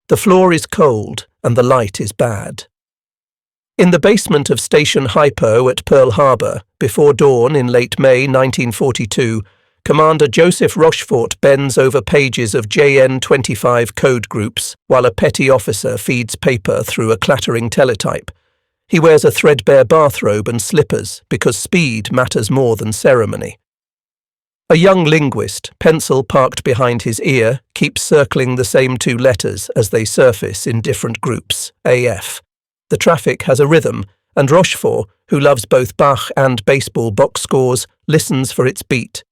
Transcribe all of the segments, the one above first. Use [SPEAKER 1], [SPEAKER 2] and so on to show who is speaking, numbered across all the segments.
[SPEAKER 1] The floor is cold and the light is bad. In the basement of Station Hypo at Pearl Harbor, before dawn in late May 1942, Commander Joseph Rochefort bends over pages of JN-25 code groups while a petty officer feeds paper through a clattering teletype. He wears a threadbare bathrobe and slippers because speed matters more than ceremony. A young linguist, pencil parked behind his ear, keeps circling the same two letters as they surface in different groups, AF. The traffic has a rhythm, and Rochefort, who loves both Bach and baseball box scores, listens for its beat.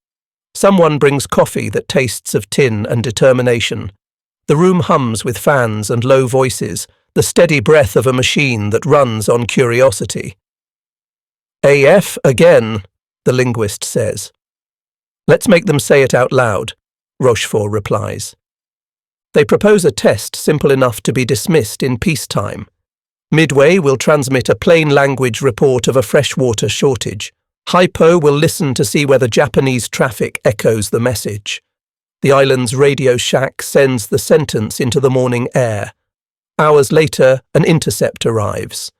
[SPEAKER 1] Someone brings coffee that tastes of tin and determination. The room hums with fans and low voices, the steady breath of a machine that runs on curiosity. AF again, the linguist says. Let's make them say it out loud, Rochefort replies. They propose a test simple enough to be dismissed in peacetime. Midway will transmit a plain language report of a freshwater shortage. Hypo will listen to see whether Japanese traffic echoes the message. The island's Radio Shack sends the sentence into the morning air. Hours later, an intercept arrives.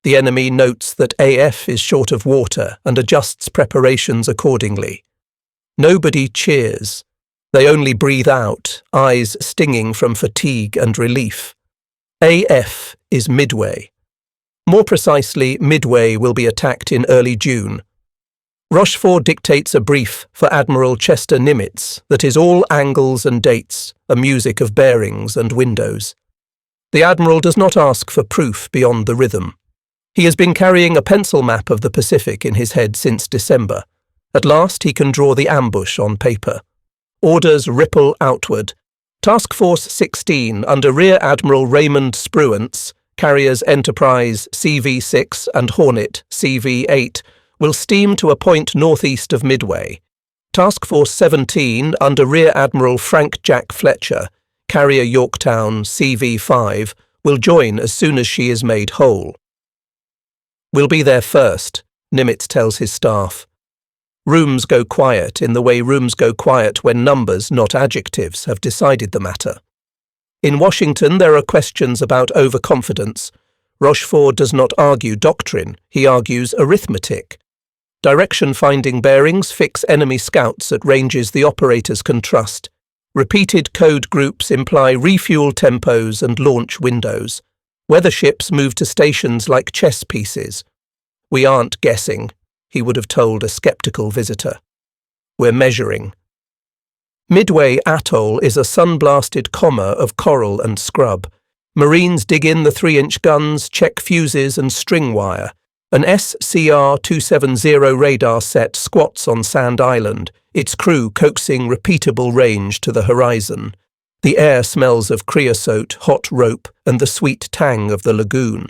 [SPEAKER 1] The enemy notes that AF is short of water and adjusts preparations accordingly. Nobody cheers. They only breathe out, eyes stinging from fatigue and relief. AF is Midway. More precisely, Midway will be attacked in early June. Rochefort dictates a brief for Admiral Chester Nimitz that is all angles and dates, a music of bearings and windows. The Admiral does not ask for proof beyond the rhythm. He has been carrying a pencil map of the Pacific in his head since December. At last he can draw the ambush on paper. Orders ripple outward. Task Force 16 under Rear Admiral Raymond Spruance, carriers Enterprise CV-6 and Hornet CV-8, will steam to a point northeast of Midway. Task Force 17 under Rear Admiral Frank Jack Fletcher, carrier Yorktown CV-5, will join as soon as she is made whole. We'll be there first, Nimitz tells his staff. Rooms go quiet in the way rooms go quiet when numbers, not adjectives, have decided the matter. In Washington there are questions about overconfidence. Rochefort does not argue doctrine, he argues arithmetic. Direction-finding bearings fix enemy scouts at ranges the operators can trust. Repeated code groups imply refuel tempos and launch windows. Weather ships move to stations like chess pieces. We aren't guessing, he would have told a skeptical visitor. We're measuring. Midway Atoll is a sun-blasted comma of coral and scrub. Marines dig in the 3-inch guns, check fuses and string wire. An SCR-270 radar set squats on Sand Island, its crew coaxing repeatable range to the horizon. The air smells of creosote, hot rope, and the sweet tang of the lagoon.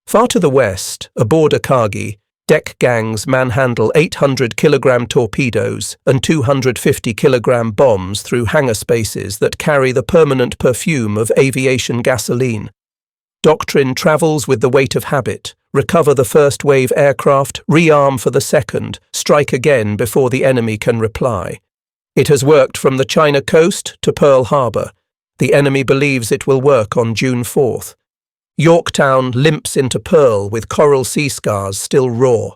[SPEAKER 1] Far to the west, aboard Akagi, deck gangs manhandle 800-kilogram torpedoes and 250-kilogram bombs through hangar spaces that carry the permanent perfume of aviation gasoline. Doctrine travels with the weight of habit. Recover the first wave aircraft, rearm for the second, strike again before the enemy can reply. It has worked from the China coast to Pearl Harbor. The enemy believes it will work on June 4th. Yorktown limps into Pearl with coral sea scars still raw.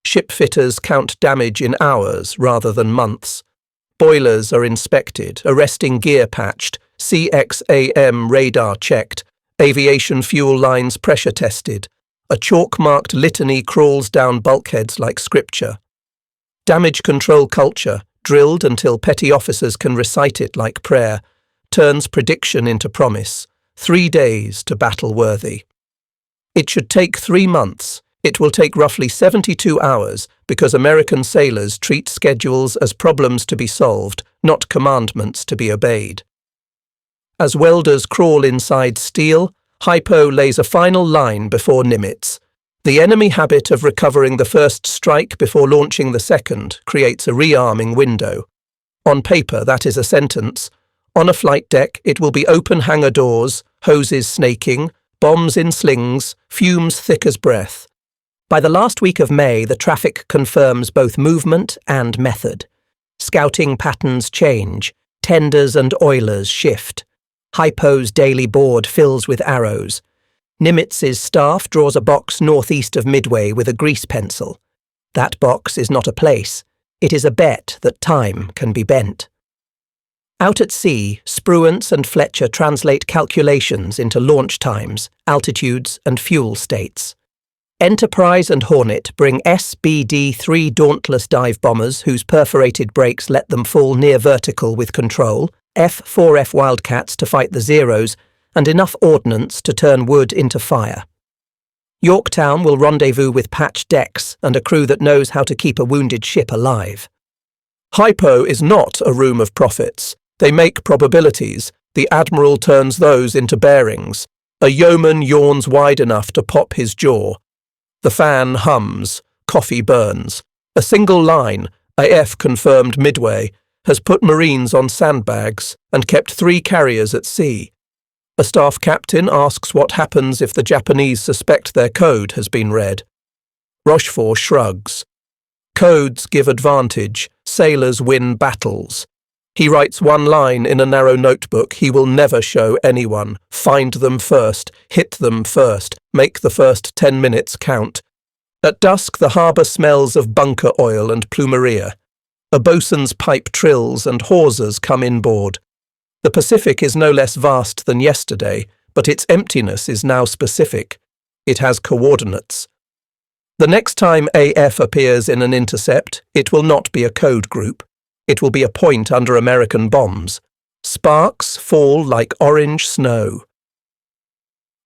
[SPEAKER 1] Shipfitters count damage in hours rather than months. Boilers are inspected, arresting gear patched, CXAM radar checked, aviation fuel lines pressure tested. A chalk-marked litany crawls down bulkheads like scripture. Damage control culture, drilled until petty officers can recite it like prayer, turns prediction into promise. 3 days to battle worthy. It should take 3 months. It will take roughly 72 hours because American sailors treat schedules as problems to be solved, not commandments to be obeyed. As welders crawl inside steel, Hypo lays a final line before Nimitz. The enemy habit of recovering the first strike before launching the second creates a rearming window. On paper, that is a sentence. On a flight deck, it will be open hangar doors, hoses snaking, bombs in slings, fumes thick as breath. By the last week of May, the traffic confirms both movement and method. Scouting patterns change, tenders and oilers shift. Hypo's daily board fills with arrows. Nimitz's staff draws a box northeast of Midway with a grease pencil. That box is not a place. It is a bet that time can be bent. Out at sea, Spruance and Fletcher translate calculations into launch times, altitudes, and fuel states. Enterprise and Hornet bring SBD-3 Dauntless dive bombers whose perforated brakes let them fall near vertical with control, F-4F Wildcats to fight the Zeros, and enough ordnance to turn wood into fire. Yorktown will rendezvous with patched decks and a crew that knows how to keep a wounded ship alive. Hypo is not a room of prophets. They make probabilities. The Admiral turns those into bearings. A yeoman yawns wide enough to pop his jaw. The fan hums. Coffee burns. A single line, AF confirmed Midway, has put Marines on sandbags and kept 3 carriers at sea. A staff captain asks what happens if the Japanese suspect their code has been read. Rochefort shrugs. Codes give advantage. Sailors win battles. He writes one line in a narrow notebook he will never show anyone. Find them first. Hit them first. Make the first 10 minutes count. At dusk the harbour smells of bunker oil and plumeria. A boatswain's pipe trills and hawsers come inboard. The Pacific is no less vast than yesterday, but its emptiness is now specific. It has coordinates. The next time AF appears in an intercept, it will not be a code group. It will be a point under American bombs. Sparks fall like orange snow.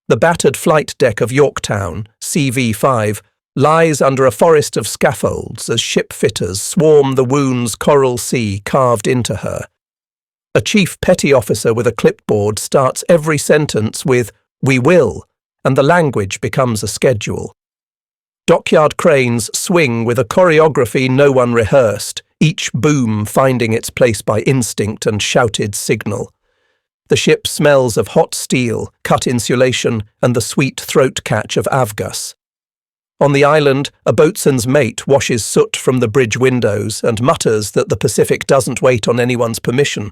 [SPEAKER 1] The battered flight deck of Yorktown, CV-5, lies under a forest of scaffolds as ship fitters swarm the wound's coral sea carved into her. A chief petty officer with a clipboard starts every sentence with, "We will," and the language becomes a schedule. Dockyard cranes swing with a choreography no one rehearsed, each boom finding its place by instinct and shouted signal. The ship smells of hot steel, cut insulation, and the sweet throat catch of avgas. On the island, a boatswain's mate washes soot from the bridge windows and mutters that the Pacific doesn't wait on anyone's permission.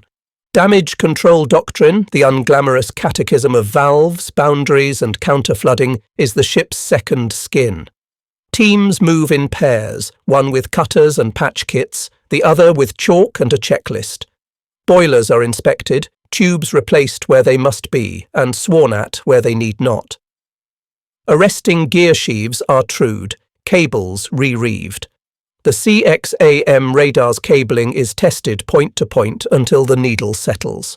[SPEAKER 1] Damage control doctrine, the unglamorous catechism of valves, boundaries, and counterflooding, is the ship's second skin. Teams move in pairs, one with cutters and patch kits, the other with chalk and a checklist. Boilers are inspected, tubes replaced where they must be, and sworn at where they need not. Arresting gear sheaves are trued, cables re-reeved. The CXAM radar's cabling is tested point to point until the needle settles.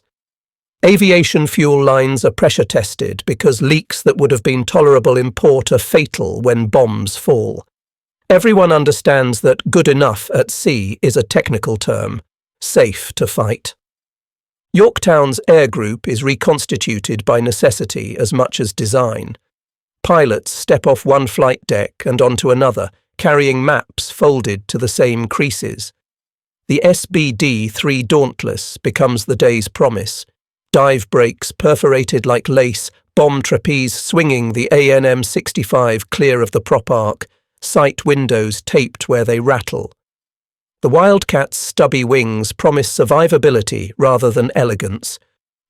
[SPEAKER 1] Aviation fuel lines are pressure tested because leaks that would have been tolerable in port are fatal when bombs fall. Everyone understands that good enough at sea is a technical term, safe to fight. Yorktown's air group is reconstituted by necessity as much as design. Pilots step off one flight deck and onto another, carrying maps folded to the same creases. The SBD-3 Dauntless becomes the day's promise. Dive brakes perforated like lace, bomb trapeze swinging the ANM-65 clear of the prop arc, sight windows taped where they rattle. The Wildcat's stubby wings promise survivability rather than elegance.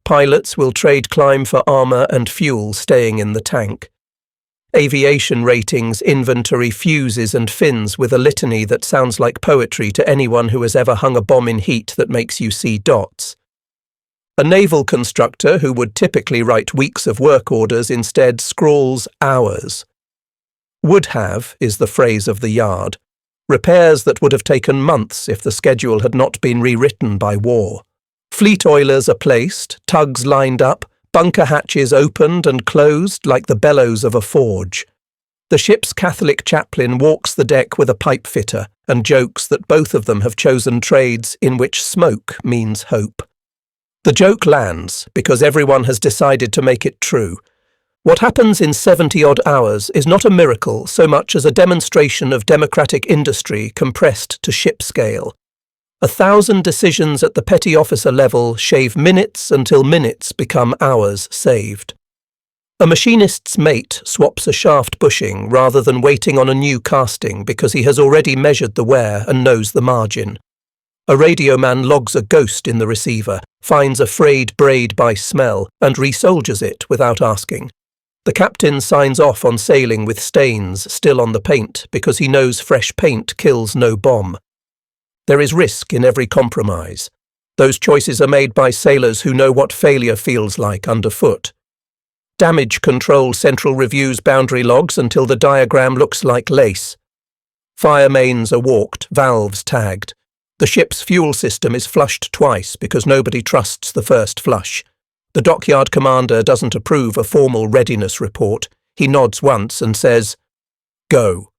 [SPEAKER 1] Pilots will trade climb for armour and fuel staying in the tank. Aviation ratings inventory fuses and fins with a litany that sounds like poetry to anyone who has ever hung a bomb in heat that makes you see dots. A naval constructor who would typically write weeks of work orders instead scrawls hours. Would have is the phrase of the yard. Repairs that would have taken months if the schedule had not been rewritten by war. Fleet oilers are placed, tugs lined up, bunker hatches opened and closed like the bellows of a forge. The ship's Catholic chaplain walks the deck with a pipe fitter and jokes that both of them have chosen trades in which smoke means hope. The joke lands because everyone has decided to make it true. What happens in 70-odd hours is not a miracle so much as a demonstration of democratic industry compressed to ship scale. 1,000 decisions at the petty officer level shave minutes until minutes become hours saved. A machinist's mate swaps a shaft bushing rather than waiting on a new casting because he has already measured the wear and knows the margin. A radio man logs a ghost in the receiver, finds a frayed braid by smell, and resoldiers it without asking. The captain signs off on sailing with stains still on the paint because he knows fresh paint kills no bomb. There is risk in every compromise. Those choices are made by sailors who know what failure feels like underfoot. Damage control central reviews boundary logs until the diagram looks like lace. Fire mains are walked, valves tagged. The ship's fuel system is flushed twice because nobody trusts the first flush. The dockyard commander doesn't approve a formal readiness report. He nods once and says, "Go."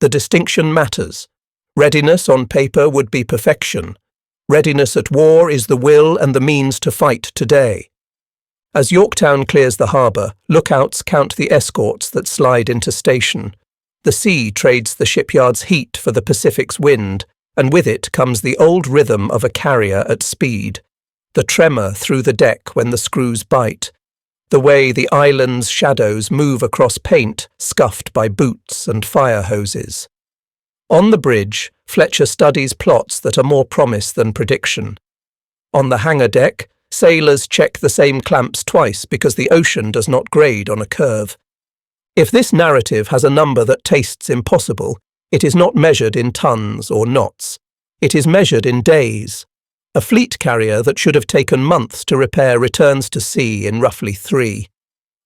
[SPEAKER 1] The distinction matters. Readiness on paper would be perfection. Readiness at war is the will and the means to fight today. As Yorktown clears the harbour, lookouts count the escorts that slide into station. The sea trades the shipyard's heat for the Pacific's wind, and with it comes the old rhythm of a carrier at speed. The tremor through the deck when the screws bite, the way the island's shadows move across paint scuffed by boots and fire hoses. On the bridge, Fletcher studies plots that are more promise than prediction. On the hangar deck, sailors check the same clamps twice because the ocean does not grade on a curve. If this narrative has a number that tastes impossible, it is not measured in tons or knots. It is measured in days. A fleet carrier that should have taken months to repair returns to sea in roughly 3.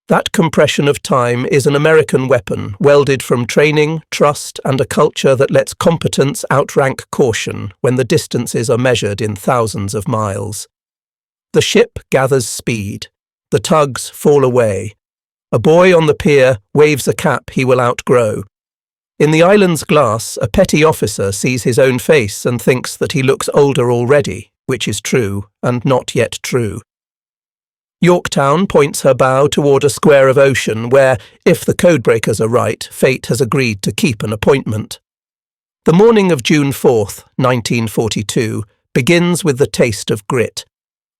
[SPEAKER 1] That compression of time is an American weapon welded from training, trust, and a culture that lets competence outrank caution when the distances are measured in thousands of miles. The ship gathers speed. The tugs fall away. A boy on the pier waves a cap he will outgrow. In the island's glass, a petty officer sees his own face and thinks that he looks older already, which is true, and not yet true. Yorktown points her bow toward a square of ocean where, if the codebreakers are right, fate has agreed to keep an appointment. The morning of June 4th, 1942, begins with the taste of grit.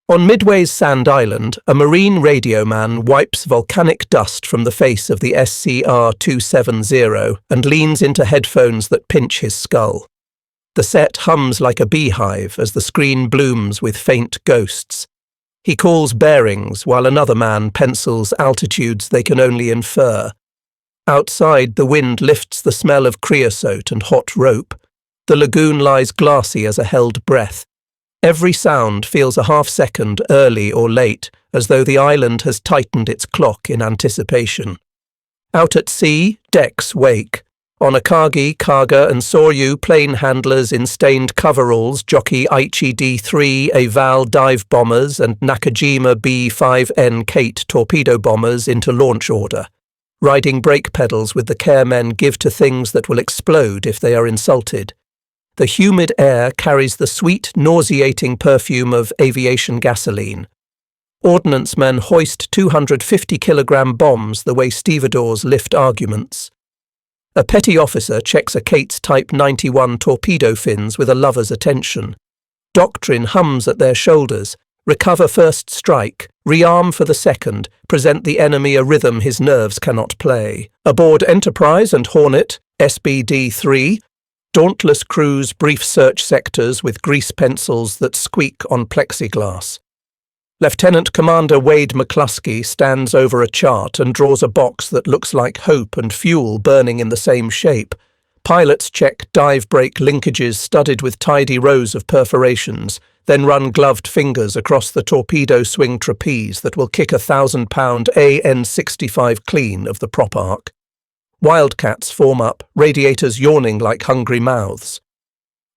[SPEAKER 1] On Midway's sand island, a marine radio man wipes volcanic dust from the face of the SCR-270 and leans into headphones that pinch his skull. The set hums like a beehive as the screen blooms with faint ghosts. He calls bearings while another man pencils altitudes they can only infer. Outside, the wind lifts the smell of creosote and hot rope. The lagoon lies glassy as a held breath. Every sound feels a half-second early or late, as though the island has tightened its clock in anticipation. Out at sea, decks wake. On Akagi, Kaga and Soryu, plane handlers in stained coveralls jockey Aichi D-3 Eval dive bombers and Nakajima B-5N Kate torpedo bombers into launch order. Riding brake pedals with the care men give to things that will explode if they are insulted. The humid air carries the sweet, nauseating perfume of aviation gasoline. Ordnance men hoist 250-kilogram bombs the way stevedores lift arguments. A petty officer checks a Kate's Type 91 torpedo fins with a lover's attention. Doctrine hums at their shoulders. Recover first strike, rearm for the second, present the enemy a rhythm his nerves cannot play. Aboard Enterprise and Hornet, SBD-3, dauntless crews brief search sectors with grease pencils that squeak on plexiglass. Lieutenant Commander Wade McCluskey stands over a chart and draws a box that looks like hope and fuel burning in the same shape. Pilots check dive brake linkages studded with tidy rows of perforations, then run gloved fingers across the torpedo swing trapeze that will kick a 1,000-pound AN-65 clean of the prop arc. Wildcats form up, radiators yawning like hungry mouths.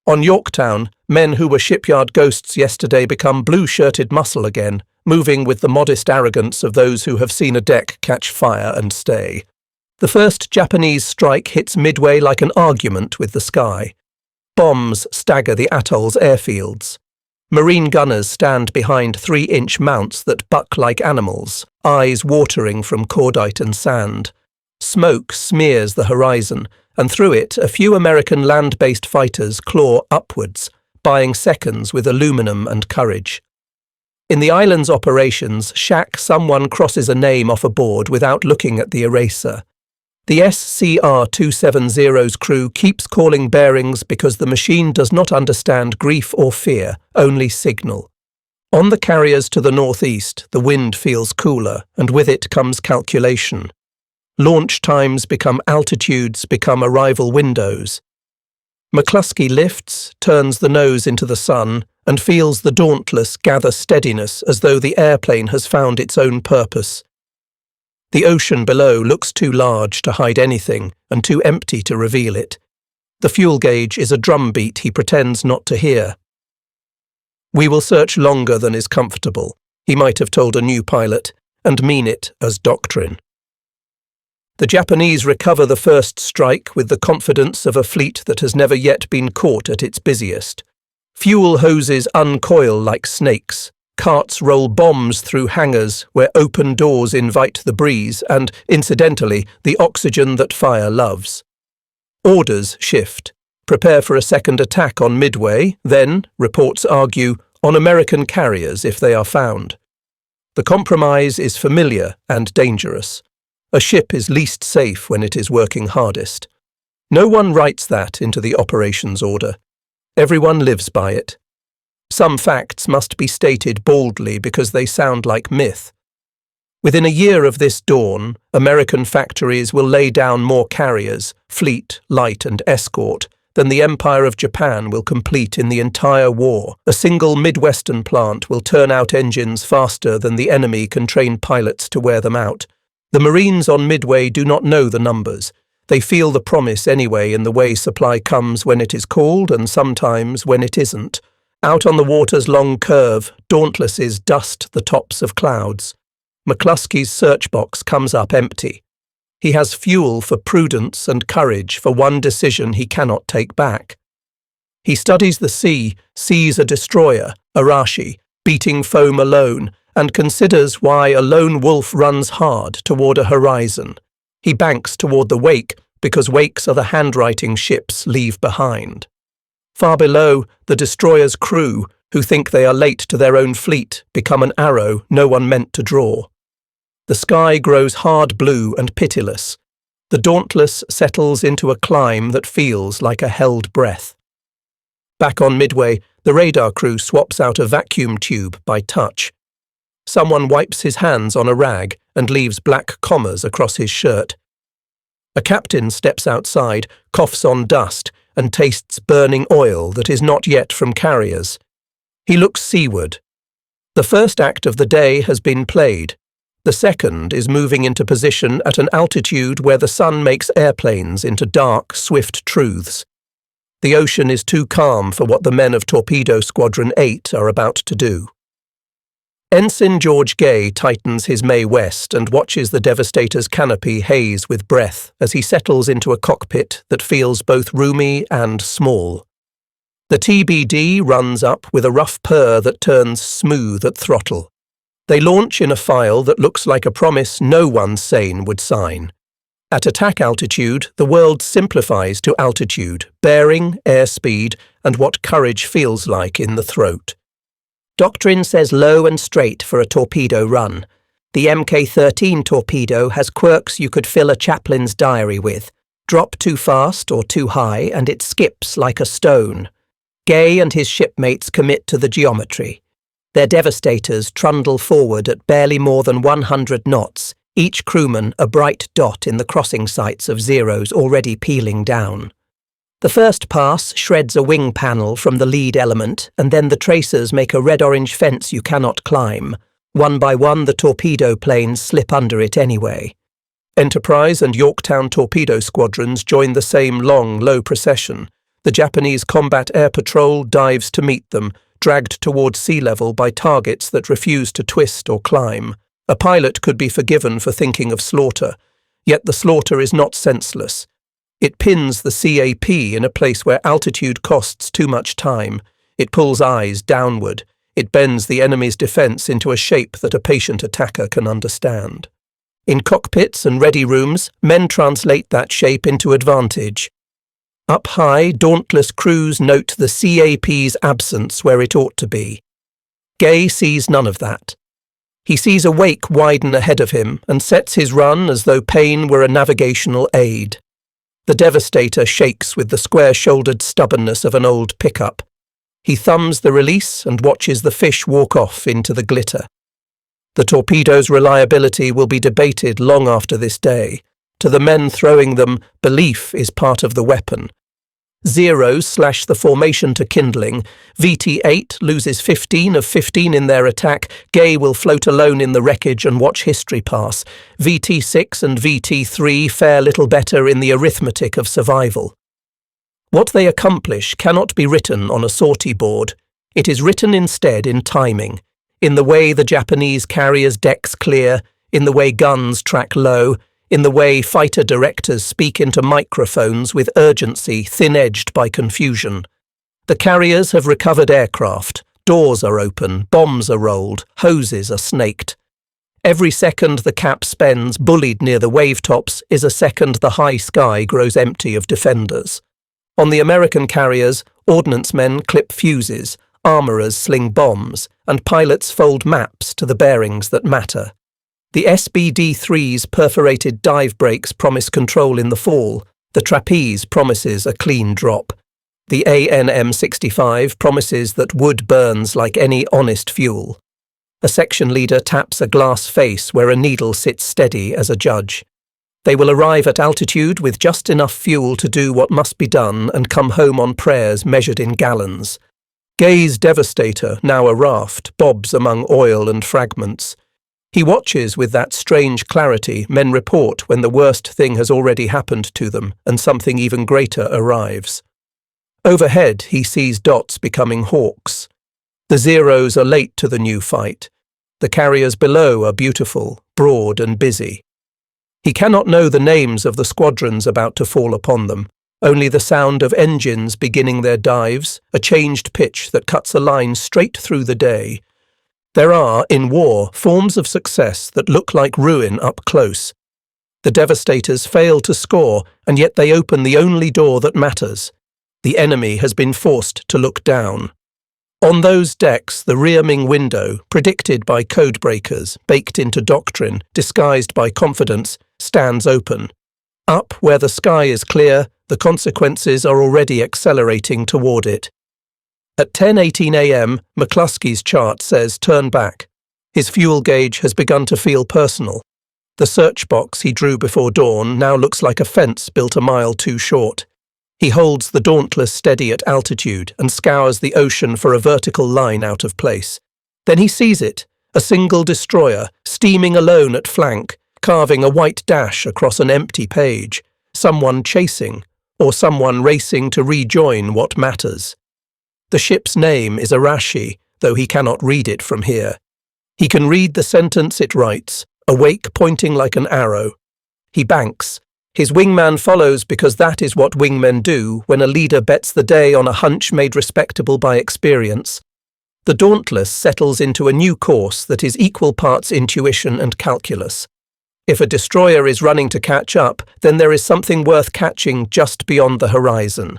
[SPEAKER 1] On Yorktown, men who were shipyard ghosts yesterday become blue-shirted muscle again, moving with the modest arrogance of those who have seen a deck catch fire and stay. The first Japanese strike hits Midway like an argument with the sky. Bombs stagger the atoll's airfields. Marine gunners stand behind 3-inch mounts that buck like animals, eyes watering from cordite and sand. Smoke smears the horizon, and through it a few American land-based fighters claw upwards, buying seconds with aluminum and courage. In the island's operations shack, someone crosses a name off a board without looking at the eraser. The SCR-270's crew keeps calling bearings because the machine does not understand grief or fear, only signal. On the carriers to the northeast, the wind feels cooler, and with it comes calculation. Launch times become altitudes, become arrival windows. McCluskey lifts, turns the nose into the sun, and feels the Dauntless gather steadiness as though the airplane has found its own purpose. The ocean below looks too large to hide anything and too empty to reveal it. The fuel gauge is a drumbeat he pretends not to hear. "We will search longer than is comfortable," he might have told a new pilot, and mean it as doctrine. The Japanese recover the first strike with the confidence of a fleet that has never yet been caught at its busiest. Fuel hoses uncoil like snakes. Carts roll bombs through hangars where open doors invite the breeze and, incidentally, the oxygen that fire loves. Orders shift. Prepare for a second attack on Midway, then, reports argue, on American carriers if they are found. The compromise is familiar and dangerous. A ship is least safe when it is working hardest. No one writes that into the operations order. Everyone lives by it. Some facts must be stated baldly because they sound like myth. Within a year of this dawn, American factories will lay down more carriers, fleet, light and escort, than the Empire of Japan will complete in the entire war. A single Midwestern plant will turn out engines faster than the enemy can train pilots to wear them out. The Marines on Midway do not know the numbers. They feel the promise anyway in the way supply comes when it is called and sometimes when it isn't. Out on the water's long curve, Dauntlesses dust the tops of clouds. McCluskey's search box comes up empty. He has fuel for prudence and courage for one decision he cannot take back. He studies the sea, sees a destroyer, Arashi, beating foam alone, and considers why a lone wolf runs hard toward a horizon. He banks toward the wake because wakes are the handwriting ships leave behind. Far below, the destroyer's crew, who think they are late to their own fleet, become an arrow no one meant to draw. The sky grows hard blue and pitiless. The Dauntless settles into a climb that feels like a held breath. Back on Midway, the radar crew swaps out a vacuum tube by touch. Someone wipes his hands on a rag and leaves black commas across his shirt. A captain steps outside, coughs on dust, and tastes burning oil that is not yet from carriers. He looks seaward. The first act of the day has been played. The second is moving into position at an altitude where the sun makes airplanes into dark, swift truths. The ocean is too calm for what the men of Torpedo Squadron 8 are about to do. Ensign George Gay tightens his Mae West and watches the Devastator's canopy haze with breath as he settles into a cockpit that feels both roomy and small. The TBD runs up with a rough purr that turns smooth at throttle. They launch in a file that looks like a promise no one sane would sign. At attack altitude, the world simplifies to altitude, bearing, airspeed, and what courage feels like in the throat. Doctrine says low and straight for a torpedo run. The Mk-13 torpedo has quirks you could fill a chaplain's diary with. Drop too fast or too high and it skips like a stone. Gay and his shipmates commit to the geometry. Their Devastators trundle forward at barely more than 100 knots, each crewman a bright dot in the crossing sights of Zeros already peeling down. The first pass shreds a wing panel from the lead element, and then the tracers make a red-orange fence you cannot climb. One by one, the torpedo planes slip under it anyway. Enterprise and Yorktown torpedo squadrons join the same long, low procession. The Japanese Combat Air Patrol dives to meet them, dragged toward sea level by targets that refuse to twist or climb. A pilot could be forgiven for thinking of slaughter, yet the slaughter is not senseless. It pins the CAP in a place where altitude costs too much time. It pulls eyes downward. It bends the enemy's defense into a shape that a patient attacker can understand. In cockpits and ready rooms, men translate that shape into advantage. Up high, dauntless crews note the CAP's absence where it ought to be. Gay sees none of that. He sees a wake widen ahead of him and sets his run as though pain were a navigational aid. The Devastator shakes with the square-shouldered stubbornness of an old pickup. He thumbs the release and watches the fish walk off into the glitter. The torpedo's reliability will be debated long after this day. To the men throwing them, belief is part of the weapon. Zeros slash the formation to kindling. VT-8 loses 15 of 15 in their attack. Gay will float alone in the wreckage and watch history pass. VT-6 and VT-3 fare little better in the arithmetic of survival. What they accomplish cannot be written on a sortie board. It is written instead in timing, in the way the Japanese carriers' decks clear, in the way guns track low, in the way fighter directors speak into microphones with urgency thin-edged by confusion. The carriers have recovered aircraft, doors are open, bombs are rolled, hoses are snaked. Every second the cap spends bullied near the wave-tops is a second the high sky grows empty of defenders. On the American carriers, ordnance men clip fuses, armourers sling bombs, and pilots fold maps to the bearings that matter. The SBD-3's perforated dive brakes promise control in the fall. The trapeze promises a clean drop. The ANM-65 promises that wood burns like any honest fuel. A section leader taps a glass face where a needle sits steady as a judge. They will arrive at altitude with just enough fuel to do what must be done and come home on prayers measured in gallons. Gay's Devastator, now a raft, bobs among oil and fragments. He watches with that strange clarity men report when the worst thing has already happened to them and something even greater arrives. Overhead he sees dots becoming hawks. The Zeros are late to the new fight. The carriers below are beautiful, broad and busy. He cannot know the names of the squadrons about to fall upon them, only the sound of engines beginning their dives, a changed pitch that cuts a line straight through the day. There are, in war, forms of success that look like ruin up close. The Devastators fail to score, and yet they open the only door that matters. The enemy has been forced to look down. On those decks, the rearming window, predicted by code breakers, baked into doctrine, disguised by confidence, stands open. Up where the sky is clear, the consequences are already accelerating toward it. At 10:18 a.m., McCluskey's chart says turn back. His fuel gauge has begun to feel personal. The search box he drew before dawn now looks like a fence built a mile too short. He holds the Dauntless steady at altitude and scours the ocean for a vertical line out of place. Then he sees it, a single destroyer, steaming alone at flank, carving a white dash across an empty page. Someone chasing, or someone racing to rejoin what matters. The ship's name is Arashi, though he cannot read it from here. He can read the sentence it writes, a wake pointing like an arrow. He banks. His wingman follows because that is what wingmen do when a leader bets the day on a hunch made respectable by experience. The Dauntless settles into a new course that is equal parts intuition and calculus. If a destroyer is running to catch up, then there is something worth catching just beyond the horizon.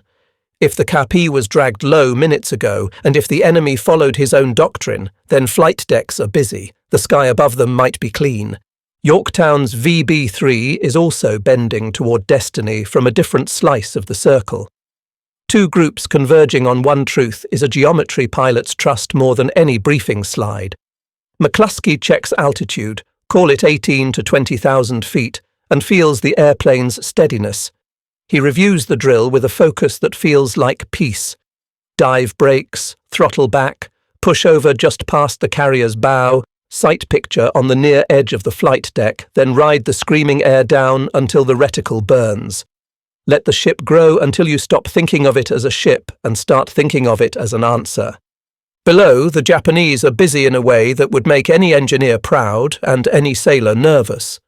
[SPEAKER 1] If the Kapi was dragged low minutes ago, and if the enemy followed his own doctrine, then flight decks are busy. The sky above them might be clean. Yorktown's VB-3 is also bending toward destiny from a different slice of the circle. Two groups converging on one truth is a geometry pilot's trust more than any briefing slide. McCluskey checks altitude, call it 18 to 20,000 feet, and feels the airplane's steadiness. He reviews the drill with a focus that feels like peace. Dive brakes, throttle back, push over just past the carrier's bow, sight picture on the near edge of the flight deck, then ride the screaming air down until the reticle burns. Let the ship grow until you stop thinking of it as a ship and start thinking of it as an answer. Below, the Japanese are busy in a way that would make any engineer proud and any sailor nervous.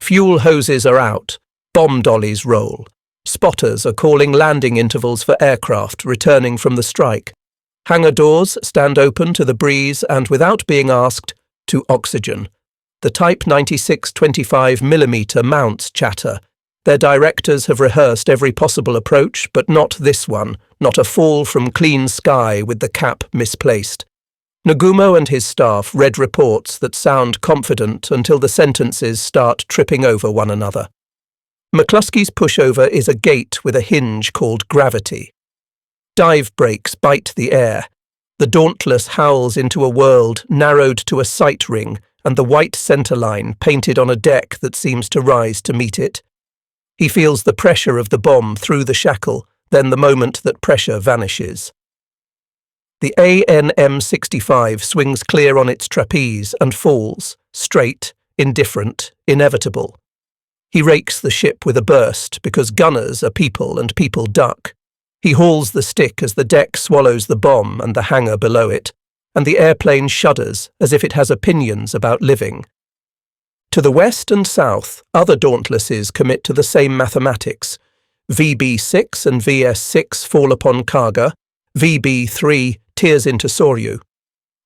[SPEAKER 1] Fuel hoses are out, bomb dollies roll. Spotters are calling landing intervals for aircraft returning from the strike. Hangar doors stand open to the breeze and, without being asked, to oxygen. The Type 96 25mm mounts chatter. Their directors have rehearsed every possible approach, but not this one, not a fall from clean sky with the cap misplaced. Nagumo and his staff read reports that sound confident until the sentences start tripping over one another. McCluskey's pushover is a gate with a hinge called gravity. Dive brakes bite the air. The Dauntless howls into a world narrowed to a sight ring and the white centre line painted on a deck that seems to rise to meet it. He feels the pressure of the bomb through the shackle, then the moment that pressure vanishes. The ANM-65 swings clear on its trapeze and falls, straight, indifferent, inevitable. He rakes the ship with a burst because gunners are people and people duck. He hauls the stick as the deck swallows the bomb and the hangar below it, and the airplane shudders as if it has opinions about living. To the west and south, other Dauntlesses commit to the same mathematics. VB6 and VS6 fall upon Kaga, VB3 tears into Soryu.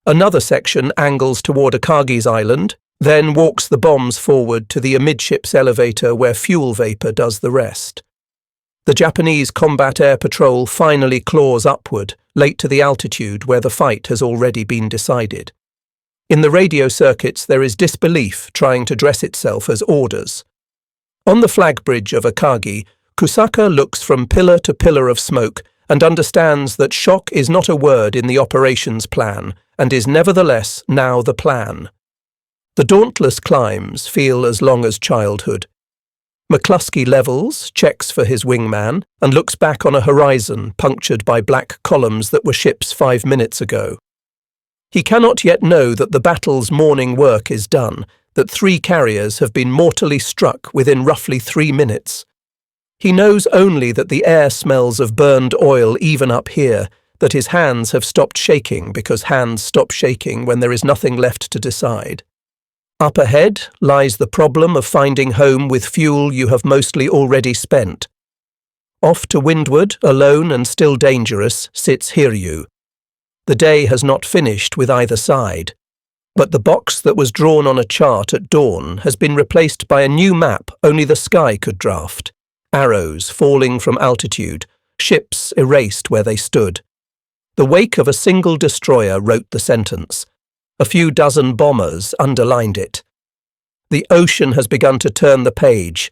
[SPEAKER 1] Another section angles toward Akagi's island, then walks the bombs forward to the amidships elevator where fuel vapor does the rest. The Japanese combat air patrol finally claws upward, late to the altitude where the fight has already been decided. In the radio circuits there is disbelief trying to dress itself as orders. On the flag bridge of Akagi, Kusaka looks from pillar to pillar of smoke and understands that shock is not a word in the operations plan, and is nevertheless now the plan. The dauntless climbs feel as long as childhood. McCluskey levels, checks for his wingman, and looks back on a horizon punctured by black columns that were ships 5 minutes ago. He cannot yet know that the battle's morning work is done, that 3 carriers have been mortally struck within roughly 3 minutes. He knows only that the air smells of burned oil even up here, that his hands have stopped shaking because hands stop shaking when there is nothing left to decide. Up ahead lies the problem of finding home with fuel you have mostly already spent. Off to windward, alone and still dangerous, sits Hiryu. The day has not finished with either side, but the box that was drawn on a chart at dawn has been replaced by a new map only the sky could draft. Arrows falling from altitude, ships erased where they stood. The wake of a single destroyer wrote the sentence. A few dozen bombers underlined it. The ocean has begun to turn the page.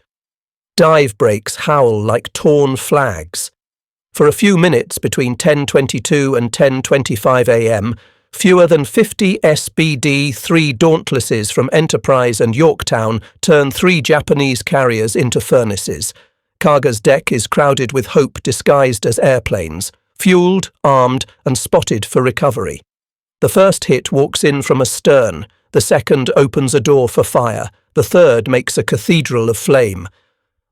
[SPEAKER 1] Dive brakes howl like torn flags. For a few minutes between 10:22 and 10:25 a.m., fewer than 50 SBD-3 Dauntlesses from Enterprise and Yorktown turn 3 Japanese carriers into furnaces. Kaga's deck is crowded with hope disguised as airplanes, fueled, armed, and spotted for recovery. The first hit walks in from astern, the second opens a door for fire, the third makes a cathedral of flame.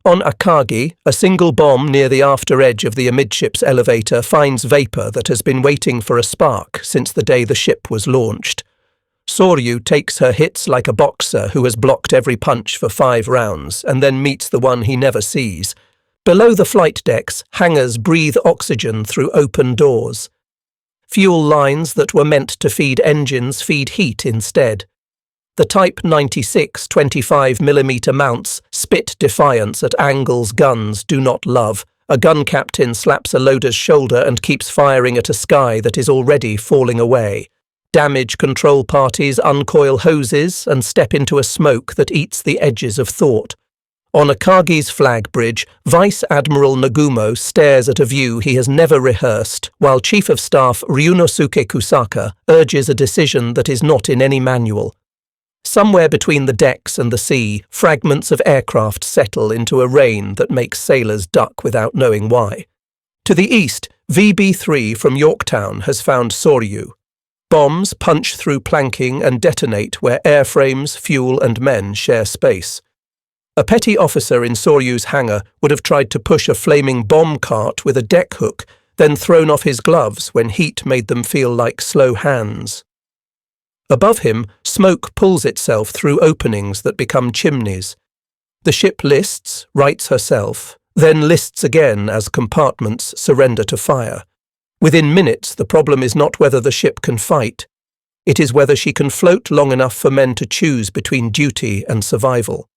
[SPEAKER 1] On Akagi, a single bomb near the after edge of the amidships elevator finds vapour that has been waiting for a spark since the day the ship was launched. Soryu takes her hits like a boxer who has blocked every punch for 5 rounds and then meets the one he never sees. Below the flight decks, hangars breathe oxygen through open doors. Fuel lines that were meant to feed engines feed heat instead. The Type 96 25mm mounts spit defiance at angles guns do not love. A gun captain slaps a loader's shoulder and keeps firing at a sky that is already falling away. Damage control parties uncoil hoses and step into a smoke that eats the edges of thought. On Akagi's flag bridge, Vice Admiral Nagumo stares at a view he has never rehearsed, while Chief of Staff Ryunosuke Kusaka urges a decision that is not in any manual. Somewhere between the decks and the sea, fragments of aircraft settle into a rain that makes sailors duck without knowing why. To the east, VB3 from Yorktown has found Soryu. Bombs punch through planking and detonate where airframes, fuel and men share space. A petty officer in Soryu's hangar would have tried to push a flaming bomb cart with a deck hook, then thrown off his gloves when heat made them feel like slow hands. Above him, smoke pulls itself through openings that become chimneys. The ship lists, rights herself, then lists again as compartments surrender to fire. Within minutes, the problem is not whether the ship can fight. It is whether she can float long enough for men to choose between duty and survival.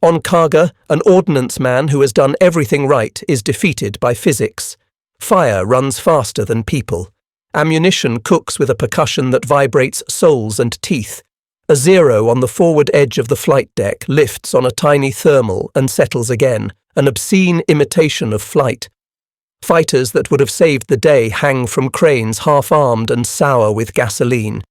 [SPEAKER 1] On Kaga, an ordnance man who has done everything right is defeated by physics. Fire runs faster than people. Ammunition cooks with a percussion that vibrates soles and teeth. A zero on the forward edge of the flight deck lifts on a tiny thermal and settles again, an obscene imitation of flight. Fighters that would have saved the day hang from cranes half-armed and sour with gasoline.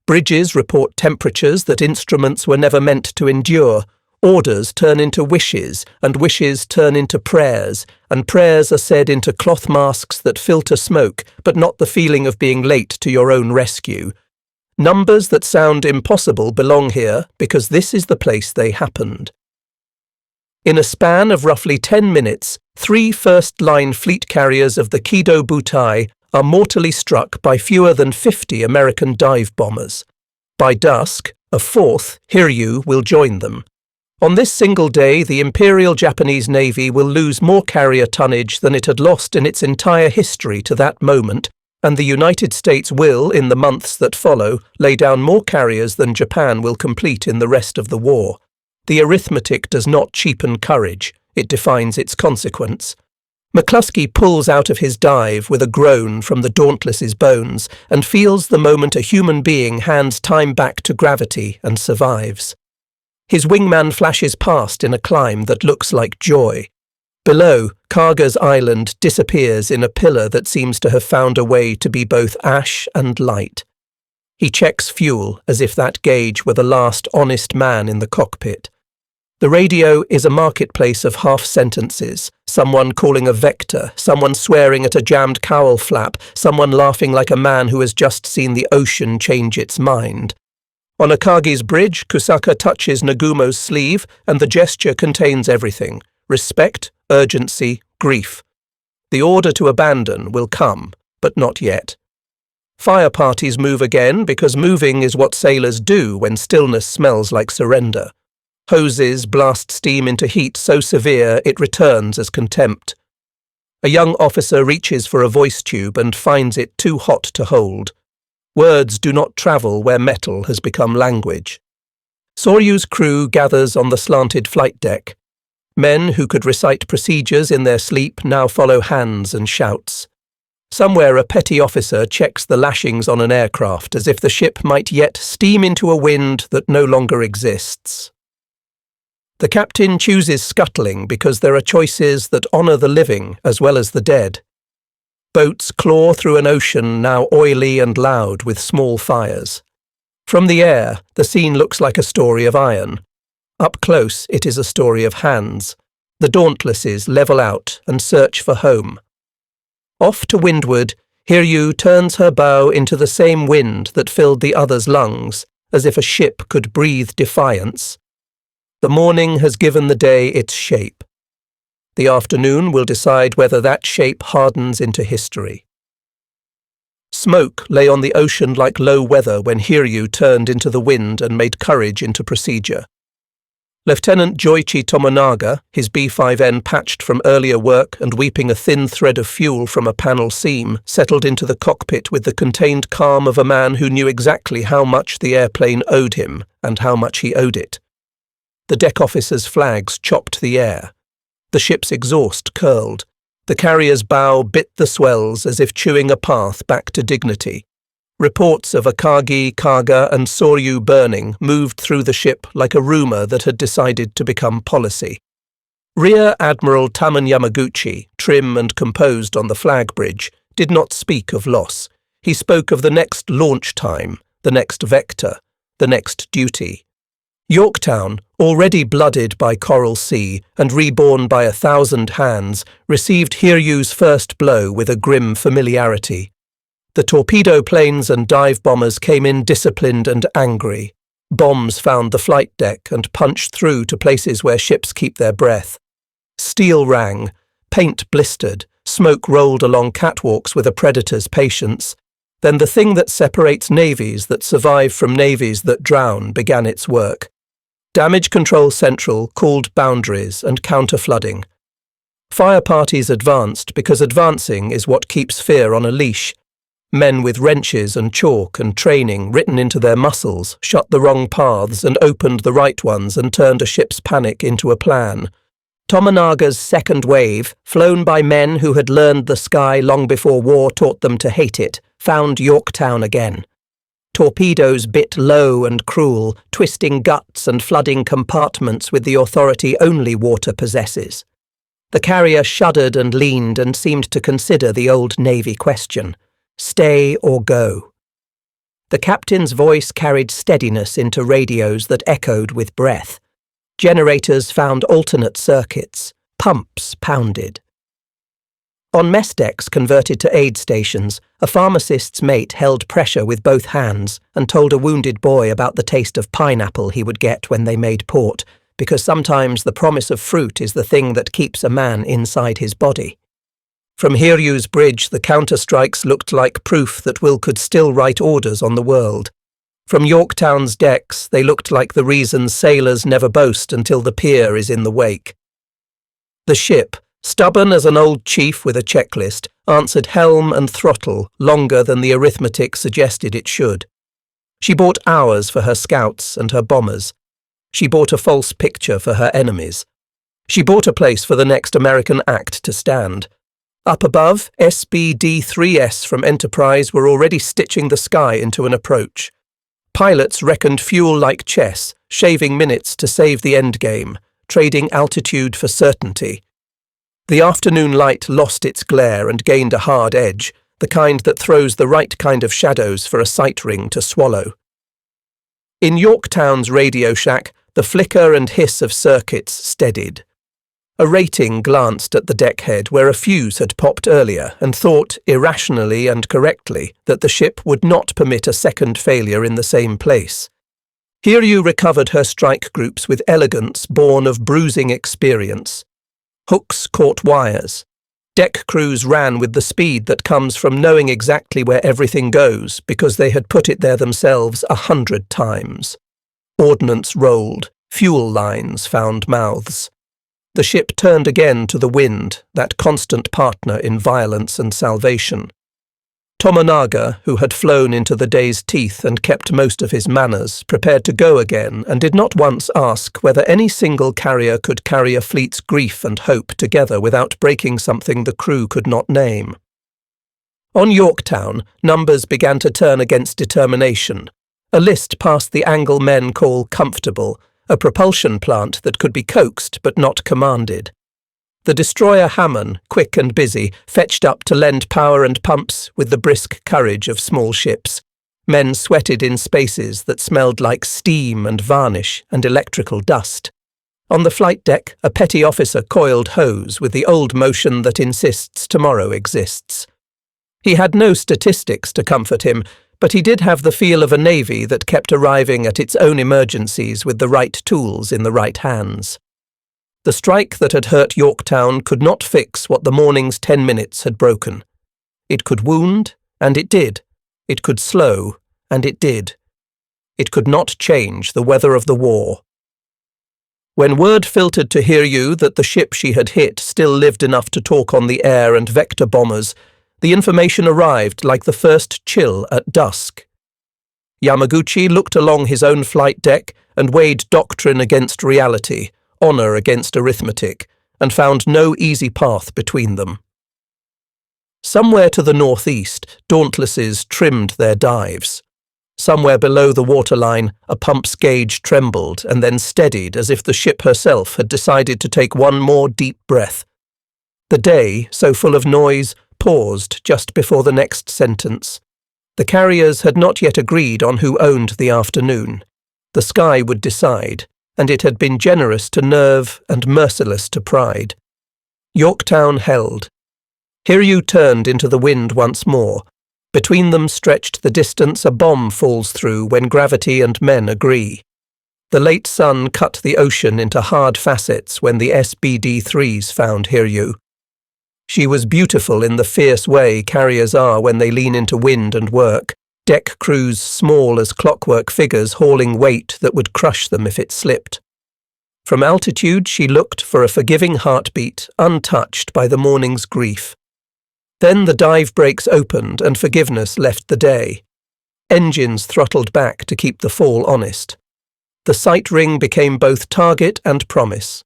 [SPEAKER 1] Bridges report temperatures that instruments were never meant to endure. Orders turn into wishes, and wishes turn into prayers, and prayers are said into cloth masks that filter smoke, but not the feeling of being late to your own rescue. Numbers that sound impossible belong here because this is the place they happened. In a span of roughly 10 minutes, 3 first-line fleet carriers of the Kido Butai are mortally struck by fewer than 50 American dive bombers. By dusk, a 4th, Hiryu, will join them. On this single day, the Imperial Japanese Navy will lose more carrier tonnage than it had lost in its entire history to that moment, and the United States will, in the months that follow, lay down more carriers than Japan will complete in the rest of the war. The arithmetic does not cheapen courage, it defines its consequence. McCluskey pulls out of his dive with a groan from the Dauntless's bones and feels the moment a human being hands time back to gravity and survives. His wingman flashes past in a climb that looks like joy. Below, Kaga's island disappears in a pillar that seems to have found a way to be both ash and light. He checks fuel as if that gauge were the last honest man in the cockpit. The radio is a marketplace of half-sentences, someone calling a vector, someone swearing at a jammed cowl flap, someone laughing like a man who has just seen the ocean change its mind. On Akagi's bridge, Kusaka touches Nagumo's sleeve, and the gesture contains everything: respect, urgency, grief. The order to abandon will come, but not yet. Fire parties move again because moving is what sailors do when stillness smells like surrender. Hoses blast steam into heat so severe it returns as contempt. A young officer reaches for a voice tube and finds it too hot to hold. Words do not travel where metal has become language. Soryu's crew gathers on the slanted flight deck. Men who could recite procedures in their sleep now follow hands and shouts. Somewhere a petty officer checks the lashings on an aircraft as if the ship might yet steam into a wind that no longer exists. The captain chooses scuttling because there are choices that honour the living as well as the dead. Boats claw through an ocean now oily and loud with small fires. From the air, the scene looks like a story of iron. Up close, it is a story of hands. The Dauntlesses level out and search for home. Off to windward, Hiryu turns her bow into the same wind that filled the other's lungs, as if a ship could breathe defiance. The morning has given the day its shape. The afternoon will decide whether that shape hardens into history. Smoke lay on the ocean like low weather when Hiryu turned into the wind and made courage into procedure. Lieutenant Joichi Tomonaga, his B5N patched from earlier work and weeping a thin thread of fuel from a panel seam, settled into the cockpit with the contained calm of a man who knew exactly how much the airplane owed him and how much he owed it. The deck officers' flags chopped the air. The ship's exhaust curled. The carrier's bow bit the swells as if chewing a path back to dignity. Reports of Akagi, Kaga and Soryu burning moved through the ship like a rumour that had decided to become policy. Rear Admiral Taman Yamaguchi, trim and composed on the flag bridge, did not speak of loss. He spoke of the next launch time, the next vector, the next duty. Yorktown, already blooded by Coral Sea and reborn by 1,000 hands, received Hiryu's first blow with a grim familiarity. The torpedo planes and dive bombers came in disciplined and angry. Bombs found the flight deck and punched through to places where ships keep their breath. Steel rang, paint blistered, smoke rolled along catwalks with a predator's patience. Then the thing that separates navies that survive from navies that drown began its work. Damage Control Central called boundaries and counter-flooding. Fire parties advanced because advancing is what keeps fear on a leash. Men with wrenches and chalk and training written into their muscles shut the wrong paths and opened the right ones and turned a ship's panic into a plan. Tomonaga's second wave, flown by men who had learned the sky long before war taught them to hate it, found Yorktown again. Torpedoes bit low and cruel, twisting guts and flooding compartments with the authority only water possesses. The carrier shuddered and leaned and seemed to consider the old Navy question: stay or go? The captain's voice carried steadiness into radios that echoed with breath. Generators found alternate circuits. Pumps pounded. On mess decks converted to aid stations, a pharmacist's mate held pressure with both hands and told a wounded boy about the taste of pineapple he would get when they made port, because sometimes the promise of fruit is the thing that keeps a man inside his body. From Hiryu's bridge, the counter-strikes looked like proof that Will could still write orders on the world. From Yorktown's decks, they looked like the reasons sailors never boast until the pier is in the wake. The ship, stubborn as an old chief with a checklist, answered helm and throttle longer than the arithmetic suggested it should. She bought hours for her scouts and her bombers. She bought a false picture for her enemies. She bought a place for the next American act to stand. Up above, SBD-3S from Enterprise were already stitching the sky into an approach. Pilots reckoned fuel like chess, shaving minutes to save the endgame, trading altitude for certainty. The afternoon light lost its glare and gained a hard edge, the kind that throws the right kind of shadows for a sight ring to swallow. In Yorktown's radio shack, the flicker and hiss of circuits steadied. A rating glanced at the deckhead where a fuse had popped earlier and thought, irrationally and correctly, that the ship would not permit a second failure in the same place. Hiryu recovered her strike groups with elegance born of bruising experience. Hooks caught wires. Deck crews ran with the speed that comes from knowing exactly where everything goes because they had put it there themselves 100 times. Ordnance rolled. Fuel lines found mouths. The ship turned again to the wind, that constant partner in violence and salvation. Tomonaga, who had flown into the day's teeth and kept most of his manners, prepared to go again and did not once ask whether any single carrier could carry a fleet's grief and hope together without breaking something the crew could not name. On Yorktown, numbers began to turn against determination. A list passed the angle men call comfortable, a propulsion plant that could be coaxed but not commanded. The destroyer Hammond, quick and busy, fetched up to lend power and pumps with the brisk courage of small ships. Men sweated in spaces that smelled like steam and varnish and electrical dust. On the flight deck, a petty officer coiled hose with the old motion that insists tomorrow exists. He had no statistics to comfort him, but he did have the feel of a navy that kept arriving at its own emergencies with the right tools in the right hands. The strike that had hurt Yorktown could not fix what the morning's 10 minutes had broken. It could wound, and it did. It could slow, and it did. It could not change the weather of the war. When word filtered to Hiryu that the ship she had hit still lived enough to talk on the air and vector bombers, the information arrived like the first chill at dusk. Yamaguchi looked along his own flight deck and weighed doctrine against reality, honor against arithmetic, and found no easy path between them. Somewhere to the northeast, Dauntlesses trimmed their dives. Somewhere below the waterline, a pump's gauge trembled and then steadied as if the ship herself had decided to take one more deep breath. The day, so full of noise, paused just before the next sentence. The carriers had not yet agreed on who owned the afternoon. The sky would decide, and it had been generous to nerve and merciless to pride. Yorktown held. Hiryu turned into the wind once more. Between them stretched the distance a bomb falls through when gravity and men agree. The late sun cut the ocean into hard facets when the SBD-3s found Hiryu. She was beautiful in the fierce way carriers are when they lean into wind and work, deck crews small as clockwork figures hauling weight that would crush them if it slipped. From altitude she looked for a forgiving heartbeat, untouched by the morning's grief. Then the dive brakes opened and forgiveness left the day. Engines throttled back to keep the fall honest. The sight ring became both target and promise.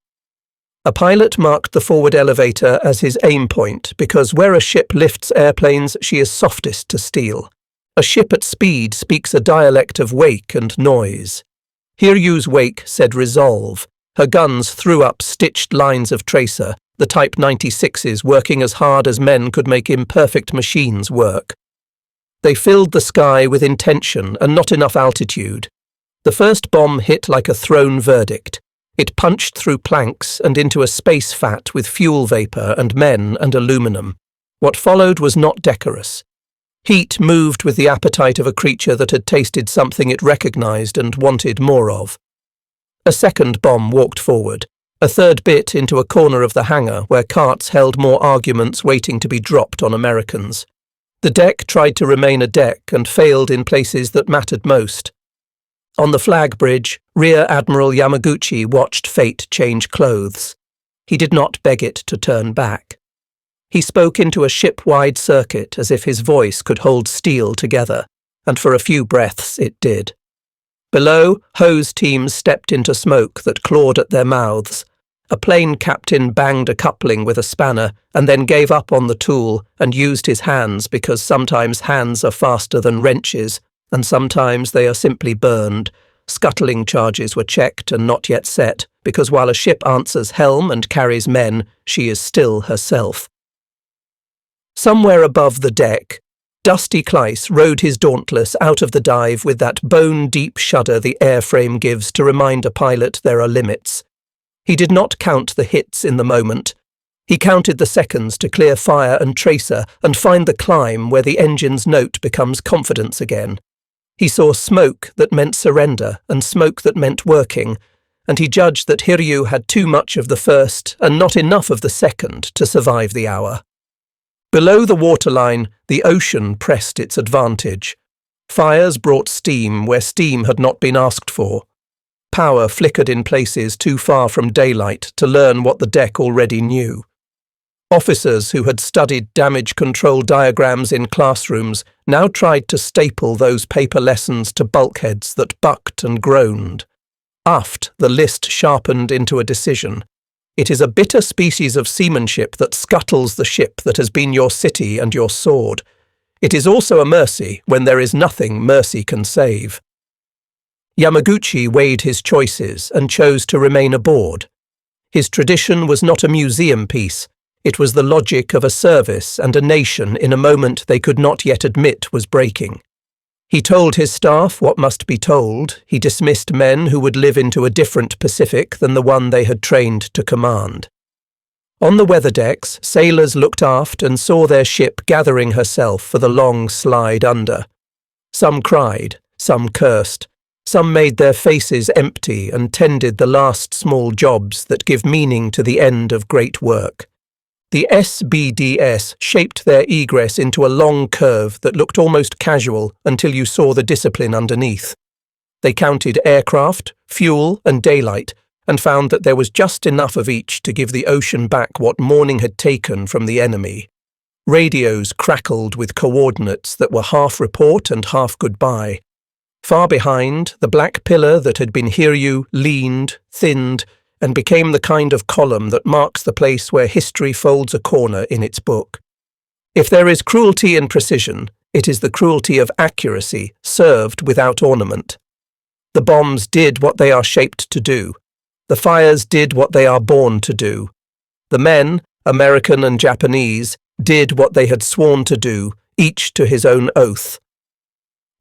[SPEAKER 1] A pilot marked the forward elevator as his aim point because where a ship lifts airplanes, she is softest to steal. A ship at speed speaks a dialect of wake and noise. Hiryu's wake said resolve. Her guns threw up stitched lines of tracer, the Type 96s working as hard as men could make imperfect machines work. They filled the sky with intention and not enough altitude. The first bomb hit like a thrown verdict. It punched through planks and into a space fat with fuel vapour and men and aluminum. What followed was not decorous. Heat moved with the appetite of a creature that had tasted something it recognised and wanted more of. A second bomb walked forward, a third bit into a corner of the hangar where carts held more arguments waiting to be dropped on Americans. The deck tried to remain a deck and failed in places that mattered most. On the flag bridge, Rear Admiral Yamaguchi watched fate change clothes. He did not beg it to turn back. He spoke into a ship-wide circuit as if his voice could hold steel together, and for a few breaths it did. Below, hose teams stepped into smoke that clawed at their mouths. A plane captain banged a coupling with a spanner and then gave up on the tool and used his hands because sometimes hands are faster than wrenches, and sometimes they are simply burned. Scuttling charges were checked and not yet set, because while a ship answers helm and carries men, she is still herself. Somewhere above the deck, Dusty Kleiss rode his Dauntless out of the dive with that bone-deep shudder the airframe gives to remind a pilot there are limits. He did not count the hits in the moment. He counted the seconds to clear fire and tracer and find the climb where the engine's note becomes confidence again. He saw smoke that meant surrender and smoke that meant working, and he judged that Hiryu had too much of the first and not enough of the second to survive the hour. Below the waterline, the ocean pressed its advantage. Fires brought steam where steam had not been asked for. Power flickered in places too far from daylight to learn what the deck already knew. Officers who had studied damage control diagrams in classrooms now tried to staple those paper lessons to bulkheads that bucked and groaned. Aft, the list sharpened into a decision. It is a bitter species of seamanship that scuttles the ship that has been your city and your sword. It is also a mercy when there is nothing mercy can save. Yamaguchi weighed his choices and chose to remain aboard. His tradition was not a museum piece. It was the logic of a service and a nation in a moment they could not yet admit was breaking. He told his staff what must be told. He dismissed men who would live into a different Pacific than the one they had trained to command. On the weather decks, sailors looked aft and saw their ship gathering herself for the long slide under. Some cried, some cursed, some made their faces empty and tended the last small jobs that give meaning to the end of great work. The SBDS shaped their egress into a long curve that looked almost casual until you saw the discipline underneath. They counted aircraft, fuel, and daylight, and found that there was just enough of each to give the ocean back what morning had taken from the enemy. Radios crackled with coordinates that were half report and half goodbye. Far behind, the black pillar that had been Hiryu leaned, thinned, and became the kind of column that marks the place where history folds a corner in its book. If there is cruelty in precision, it is the cruelty of accuracy, served without ornament. The bombs did what they are shaped to do. The fires did what they are born to do. The men, American and Japanese, did what they had sworn to do, each to his own oath.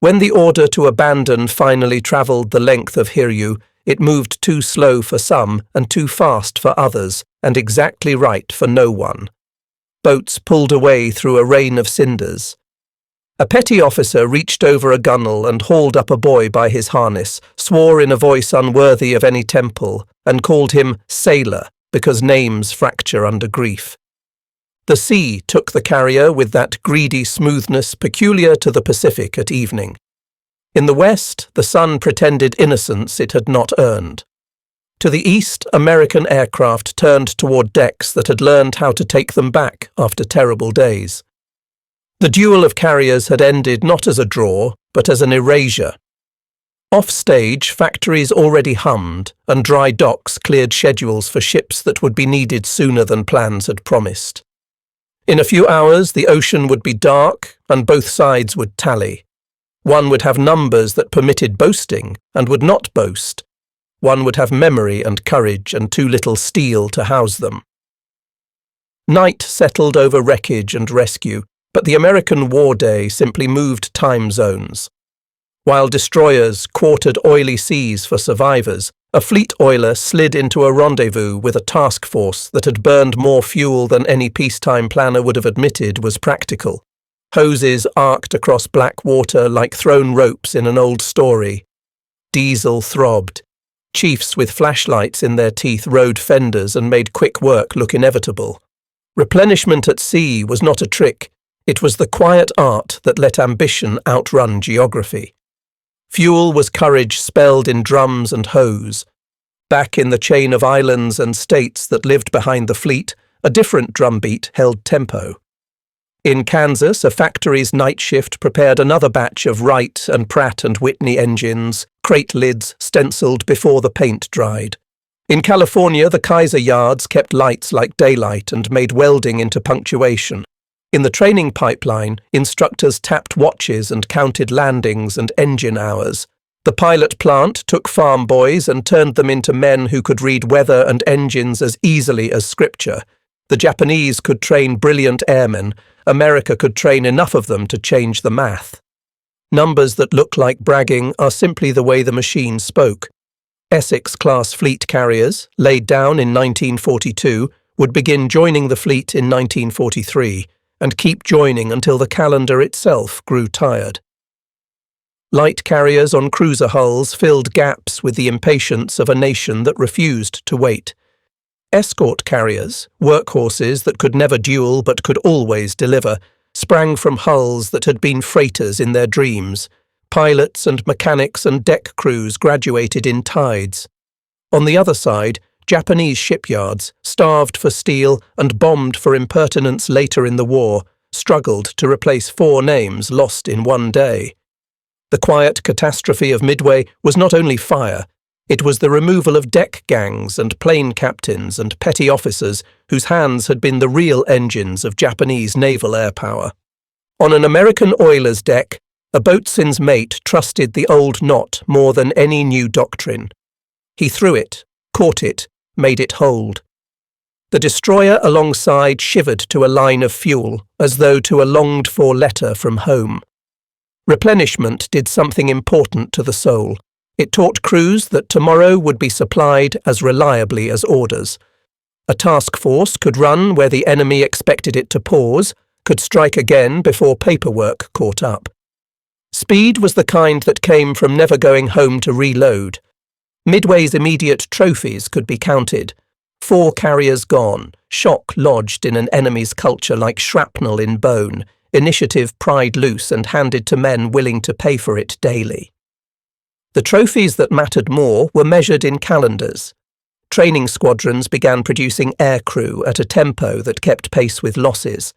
[SPEAKER 1] When the order to abandon finally travelled the length of Hiryu, it moved too slow for some and too fast for others, and exactly right for no one. Boats pulled away through a rain of cinders. A petty officer reached over a gunwale and hauled up a boy by his harness, swore in a voice unworthy of any temple, and called him sailor because names fracture under grief. The sea took the carrier with that greedy smoothness peculiar to the Pacific at evening. In the west, the sun pretended innocence it had not earned. To the east, American aircraft turned toward decks that had learned how to take them back after terrible days. The duel of carriers had ended not as a draw, but as an erasure. Off-stage, factories already hummed, and dry docks cleared schedules for ships that would be needed sooner than plans had promised. In a few hours, the ocean would be dark, and both sides would tally. One would have numbers that permitted boasting, and would not boast. One would have memory and courage, and too little steel to house them. Night settled over wreckage and rescue, but the American war day simply moved time zones. While destroyers quartered oily seas for survivors, a fleet oiler slid into a rendezvous with a task force that had burned more fuel than any peacetime planner would have admitted was practical. Hoses arced across black water like thrown ropes in an old story. Diesel throbbed. Chiefs with flashlights in their teeth rode fenders and made quick work look inevitable. Replenishment at sea was not a trick. It was the quiet art that let ambition outrun geography. Fuel was courage spelled in drums and hose. Back in the chain of islands and states that lived behind the fleet, a different drumbeat held tempo. In Kansas, a factory's night shift prepared another batch of Wright and Pratt and Whitney engines, crate lids stenciled before the paint dried. In California, the Kaiser yards kept lights like daylight and made welding into punctuation. In the training pipeline, instructors tapped watches and counted landings and engine hours. The pilot plant took farm boys and turned them into men who could read weather and engines as easily as scripture. The Japanese could train brilliant airmen. America could train enough of them to change the math. Numbers that look like bragging are simply the way the machine spoke. Essex-class fleet carriers, laid down in 1942, would begin joining the fleet in 1943, and keep joining until the calendar itself grew tired. Light carriers on cruiser hulls filled gaps with the impatience of a nation that refused to wait. Escort carriers, workhorses that could never duel but could always deliver, sprang from hulls that had been freighters in their dreams. Pilots and mechanics and deck crews graduated in tides. On the other side, Japanese shipyards, starved for steel and bombed for impertinence later in the war, struggled to replace 4 names lost in one day. The quiet catastrophe of Midway was not only fire, it was the removal of deck gangs and plane captains and petty officers whose hands had been the real engines of Japanese naval air power. On an American oiler's deck, a boatswain's mate trusted the old knot more than any new doctrine. He threw it, caught it, made it hold. The destroyer alongside shivered to a line of fuel, as though to a longed-for letter from home. Replenishment did something important to the soul. It taught crews that tomorrow would be supplied as reliably as orders. A task force could run where the enemy expected it to pause, could strike again before paperwork caught up. Speed was the kind that came from never going home to reload. Midway's immediate trophies could be counted. 4 carriers gone, shock lodged in an enemy's culture like shrapnel in bone, initiative pried loose and handed to men willing to pay for it daily. The trophies that mattered more were measured in calendars. Training squadrons began producing aircrew at a tempo that kept pace with losses.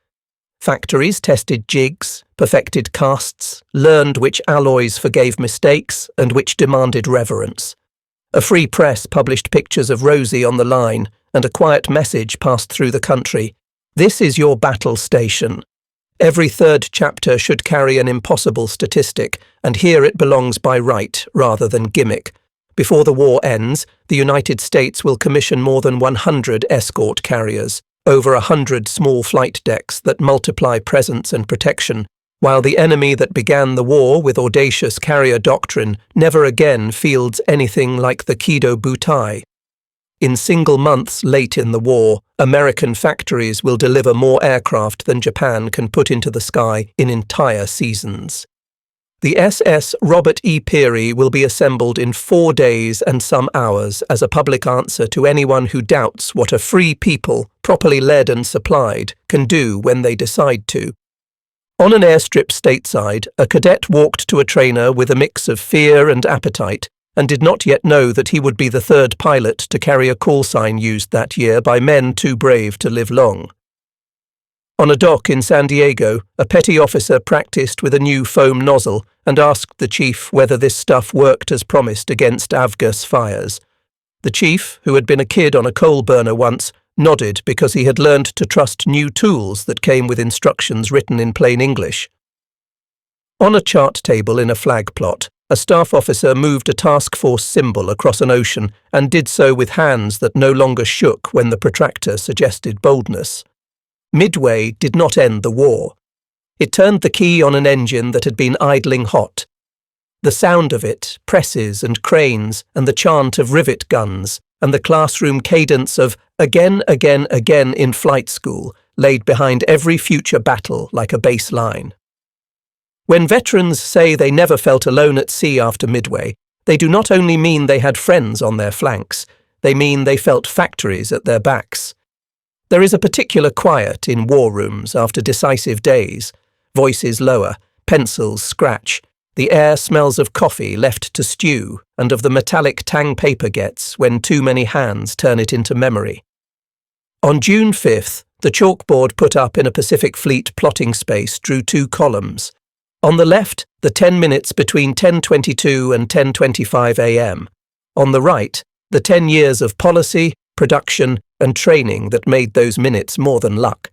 [SPEAKER 1] Factories tested jigs, perfected casts, learned which alloys forgave mistakes and which demanded reverence. A free press published pictures of Rosie on the line, and a quiet message passed through the country. This is your battle station. Every 3rd chapter should carry an impossible statistic, and here it belongs by right rather than gimmick. Before the war ends, the United States will commission more than 100 escort carriers, over 100 small flight decks that multiply presence and protection, while the enemy that began the war with audacious carrier doctrine never again fields anything like the Kido Butai. In single months late in the war, American factories will deliver more aircraft than Japan can put into the sky in entire seasons. The SS Robert E. Peary will be assembled in 4 days and some hours as a public answer to anyone who doubts what a free people, properly led and supplied, can do when they decide to. On an airstrip stateside, a cadet walked to a trainer with a mix of fear and appetite, and did not yet know that he would be the 3rd pilot to carry a call sign used that year by men too brave to live long. On a dock in San Diego, a petty officer practiced with a new foam nozzle and asked the chief whether this stuff worked as promised against Avgas fires. The chief, who had been a kid on a coal burner once, nodded because he had learned to trust new tools that came with instructions written in plain English. On a chart table in a flag plot, a staff officer moved a task force symbol across an ocean and did so with hands that no longer shook when the protractor suggested boldness. Midway did not end the war. It turned the key on an engine that had been idling hot. The sound of it, presses and cranes, and the chant of rivet guns, and the classroom cadence of again, again, again in flight school, laid behind every future battle like a bass line. When veterans say they never felt alone at sea after Midway, they do not only mean they had friends on their flanks, they mean they felt factories at their backs. There is a particular quiet in war rooms after decisive days. Voices lower, pencils scratch. The air smells of coffee left to stew and of the metallic tang paper gets when too many hands turn it into memory. On June 5th, the chalkboard put up in a Pacific Fleet plotting space drew 2 columns. On the left, the 10 minutes between 10:22 and 10:25 a.m. On the right, the 10 years of policy, production, and training that made those minutes more than luck.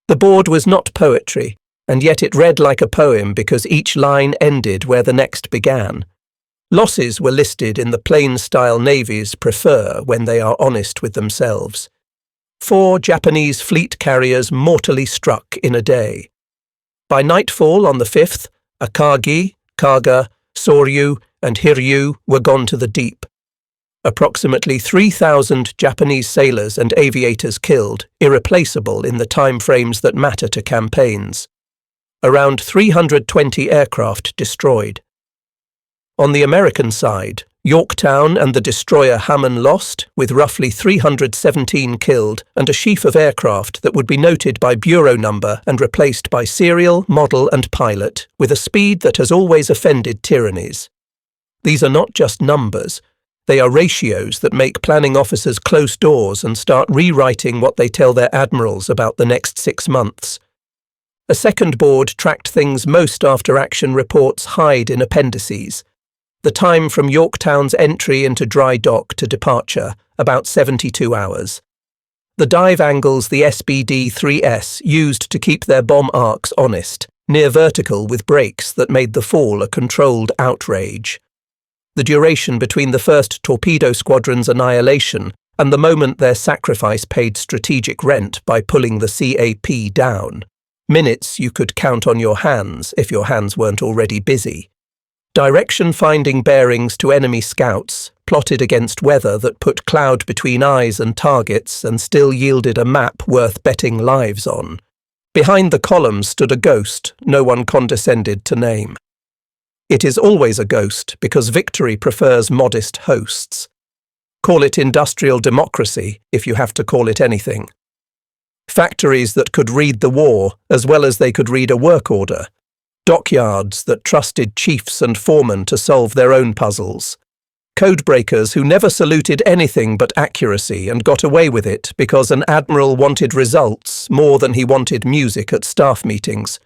[SPEAKER 1] The board was not poetry, and yet it read like a poem because each line ended where the next began. Losses were listed in the plain-style navies prefer when they are honest with themselves. 4 Japanese fleet carriers mortally struck in a day. By nightfall on the 5th, Akagi, Kaga, Soryu, and Hiryu were gone to the deep. Approximately 3,000 Japanese sailors and aviators killed, irreplaceable in the time frames that matter to campaigns. Around 320 aircraft destroyed. On the American side, Yorktown and the destroyer Hammond lost, with roughly 317 killed and a sheaf of aircraft that would be noted by bureau number and replaced by serial, model and pilot, with a speed that has always offended tyrannies. These are not just numbers. They are ratios that make planning officers close doors and start rewriting what they tell their admirals about the next 6 months. A second board tracked things most after-action reports hide in appendices. The time from Yorktown's entry into dry dock to departure, about 72 hours. The dive angles the SBD-3S used to keep their bomb arcs honest, near vertical with brakes that made the fall a controlled outrage. The duration between the first torpedo squadron's annihilation and the moment their sacrifice paid strategic rent by pulling the CAP down. Minutes you could count on your hands if your hands weren't already busy. Direction-finding bearings to enemy scouts, plotted against weather that put cloud between eyes and targets and still yielded a map worth betting lives on. Behind the columns stood a ghost no one condescended to name. It is always a ghost because victory prefers modest hosts. Call it industrial democracy if you have to call it anything. Factories that could read the war as well as they could read a work order. Dockyards that trusted chiefs and foremen to solve their own puzzles. Codebreakers who never saluted anything but accuracy and got away with it because an admiral wanted results more than he wanted music at staff meetings.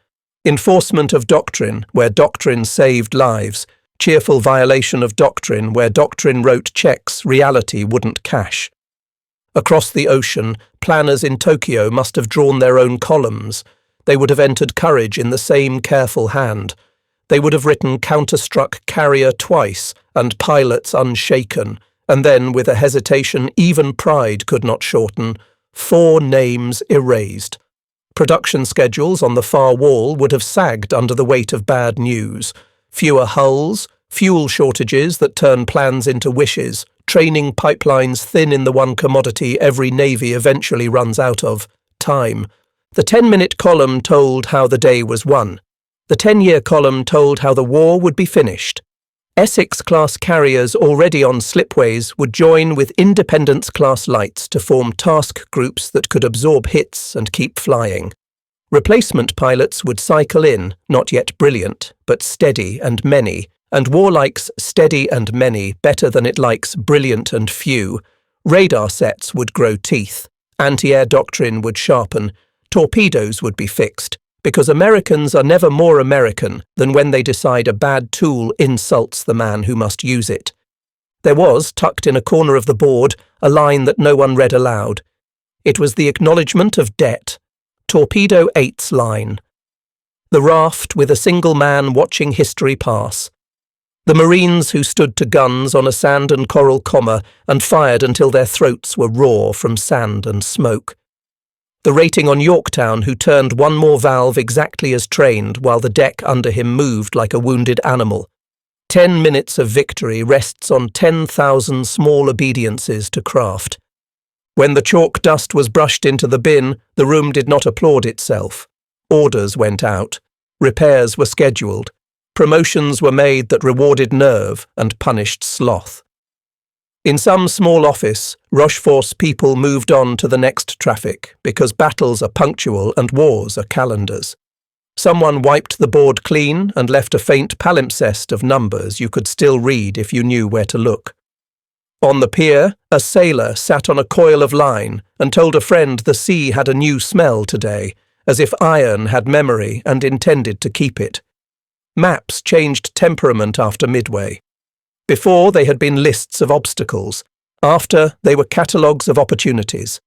[SPEAKER 1] Enforcement of doctrine where doctrine saved lives. Cheerful violation of doctrine where doctrine wrote checks reality wouldn't cash. Across the ocean, planners in Tokyo must have drawn their own columns. They would have entered courage in the same careful hand. They would have written counterstruck carrier twice and pilots unshaken, and then, with a hesitation even pride could not shorten, 4 names erased. Production schedules on the far wall would have sagged under the weight of bad news. Fewer hulls, fuel shortages that turn plans into wishes, training pipelines thin in the one commodity every navy eventually runs out of, time. The 10-minute column told how the day was won. The 10-year column told how the war would be finished. Essex-class carriers already on slipways would join with Independence-class lights to form task groups that could absorb hits and keep flying. Replacement pilots would cycle in, not yet brilliant, but steady and many, and war likes steady and many better than it likes brilliant and few. Radar sets would grow teeth. Anti-air doctrine would sharpen. Torpedoes would be fixed, because Americans are never more American than when they decide a bad tool insults the man who must use it. There was, tucked in a corner of the board, a line that no one read aloud. It was the acknowledgement of debt. Torpedo 8's line. The raft with a single man watching history pass. The Marines who stood to guns on a sand and coral comma and fired until their throats were raw from sand and smoke. The rating on Yorktown who turned one more valve exactly as trained while the deck under him moved like a wounded animal. 10 minutes of victory rests on 10,000 small obediences to craft. When the chalk dust was brushed into the bin, the room did not applaud itself. Orders went out. Repairs were scheduled. Promotions were made that rewarded nerve and punished sloth. In some small office, Rochefort's people moved on to the next traffic because battles are punctual and wars are calendars. Someone wiped the board clean and left a faint palimpsest of numbers you could still read if you knew where to look. On the pier, a sailor sat on a coil of line and told a friend the sea had a new smell today, as if iron had memory and intended to keep it. Maps changed temperament after Midway. Before, they had been lists of obstacles. After, they were catalogues of opportunities.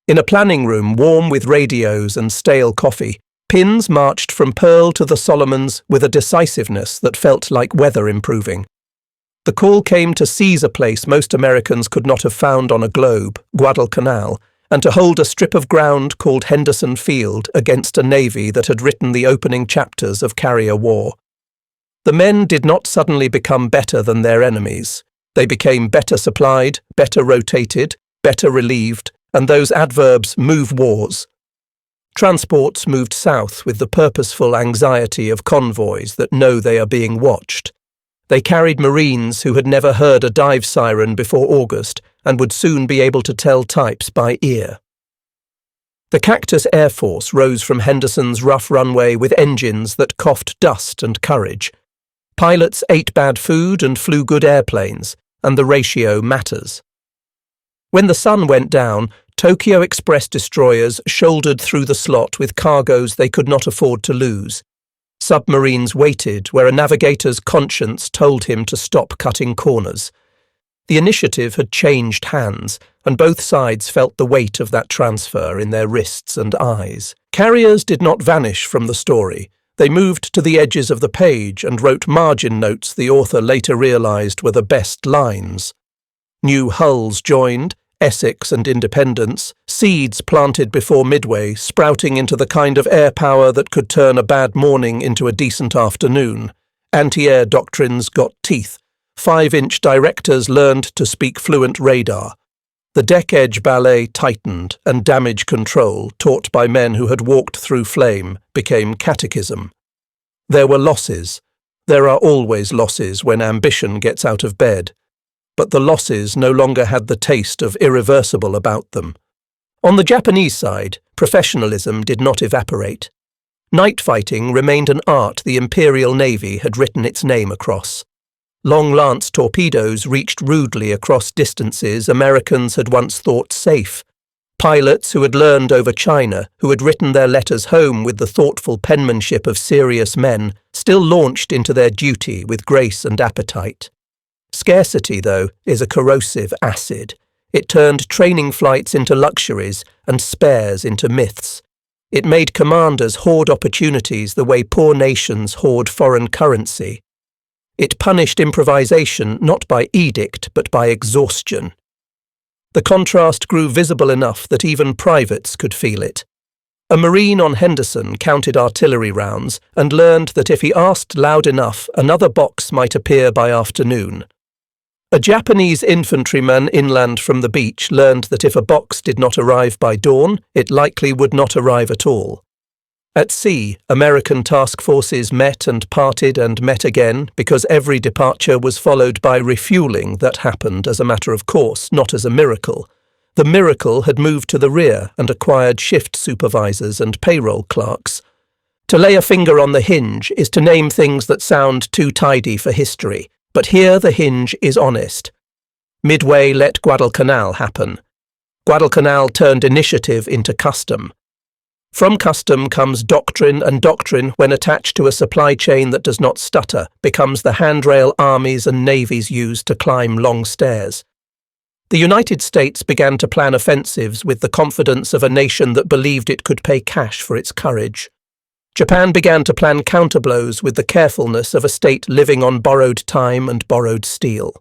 [SPEAKER 1] In a planning room warm with radios and stale coffee, Pins marched from Pearl to the Solomons with a decisiveness that felt like weather improving. The call came to seize a place most Americans could not have found on a globe, Guadalcanal, and to hold a strip of ground called Henderson Field against a navy that had written the opening chapters of Carrier War. The men did not suddenly become better than their enemies. They became better supplied, better rotated, better relieved, and those adverbs move wars. Transports moved south with the purposeful anxiety of convoys that know they are being watched. They carried Marines who had never heard a dive siren before August and would soon be able to tell types by ear. The Cactus Air Force rose from Henderson's rough runway with engines that coughed dust and courage. Pilots ate bad food and flew good airplanes, and the ratio matters. When the sun went down, Tokyo Express destroyers shouldered through the slot with cargoes they could not afford to lose. Submarines waited where a navigator's conscience told him to stop cutting corners. The initiative had changed hands, and both sides felt the weight of that transfer in their wrists and eyes. Carriers did not vanish from the story. They moved to the edges of the page and wrote margin notes the author later realized were the best lines. New hulls joined, Essex and Independence, seeds planted before Midway, sprouting into the kind of air power that could turn a bad morning into a decent afternoon. Anti-air doctrines got teeth. 5-inch directors learned to speak fluent radar. The deck-edge ballet tightened, and damage control, taught by men who had walked through flame, became catechism. There were losses. There are always losses when ambition gets out of bed. But the losses no longer had the taste of irreversible about them. On the Japanese side, professionalism did not evaporate. Night fighting remained an art the Imperial Navy had written its name across. Long-lance torpedoes reached rudely across distances Americans had once thought safe. Pilots who had learned over China, who had written their letters home with the thoughtful penmanship of serious men, still launched into their duty with grace and appetite. Scarcity, though, is a corrosive acid. It turned training flights into luxuries and spares into myths. It made commanders hoard opportunities the way poor nations hoard foreign currency. It punished improvisation not by edict but by exhaustion. The contrast grew visible enough that even privates could feel it. A Marine on Henderson counted artillery rounds and learned that if he asked loud enough, another box might appear by afternoon. A Japanese infantryman inland from the beach learned that if a box did not arrive by dawn, it likely would not arrive at all. At sea, American task forces met and parted and met again because every departure was followed by refueling that happened as a matter of course, not as a miracle. The miracle had moved to the rear and acquired shift supervisors and payroll clerks. To lay a finger on the hinge is to name things that sound too tidy for history. But here the hinge is honest. Midway let Guadalcanal happen. Guadalcanal turned initiative into custom. From custom comes doctrine, and doctrine, when attached to a supply chain that does not stutter, becomes the handrail armies and navies use to climb long stairs. The United States began to plan offensives with the confidence of a nation that believed it could pay cash for its courage. Japan began to plan counterblows with the carefulness of a state living on borrowed time and borrowed steel.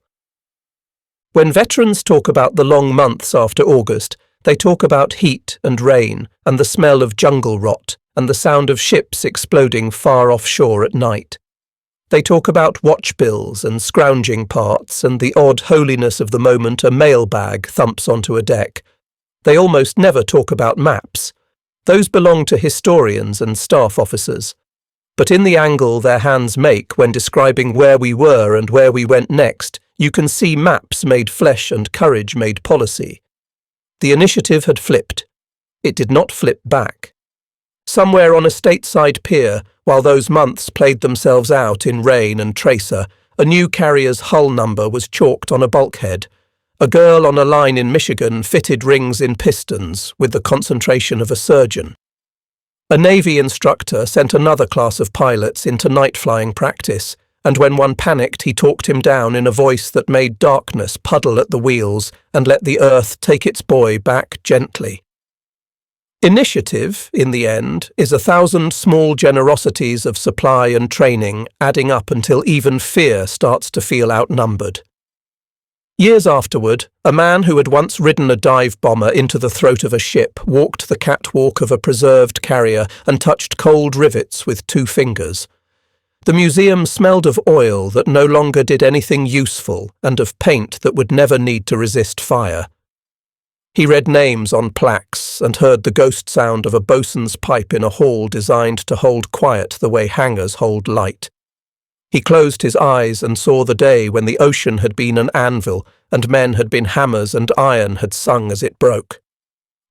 [SPEAKER 1] When veterans talk about the long months after August, they talk about heat and rain and the smell of jungle rot and the sound of ships exploding far offshore at night. They talk about watch bills and scrounging parts and the odd holiness of the moment a mailbag thumps onto a deck. They almost never talk about maps. Those belong to historians and staff officers. But in the angle their hands make when describing where we were and where we went next, you can see maps made flesh and courage made policy. The initiative had flipped. It did not flip back. Somewhere on a stateside pier, while those months played themselves out in rain and tracer, a new carrier's hull number was chalked on a bulkhead. A girl on a line in Michigan fitted rings in pistons with the concentration of a surgeon. A Navy instructor sent another class of pilots into night flying practice, and when one panicked he talked him down in a voice that made darkness puddle at the wheels and let the earth take its boy back gently. Initiative, in the end, is 1,000 small generosities of supply and training adding up until even fear starts to feel outnumbered. Years afterward, a man who had once ridden a dive bomber into the throat of a ship walked the catwalk of a preserved carrier and touched cold rivets with 2 fingers. The museum smelled of oil that no longer did anything useful and of paint that would never need to resist fire. He read names on plaques and heard the ghost sound of a bosun's pipe in a hall designed to hold quiet the way hangars hold light. He closed his eyes and saw the day when the ocean had been an anvil and men had been hammers and iron had sung as it broke.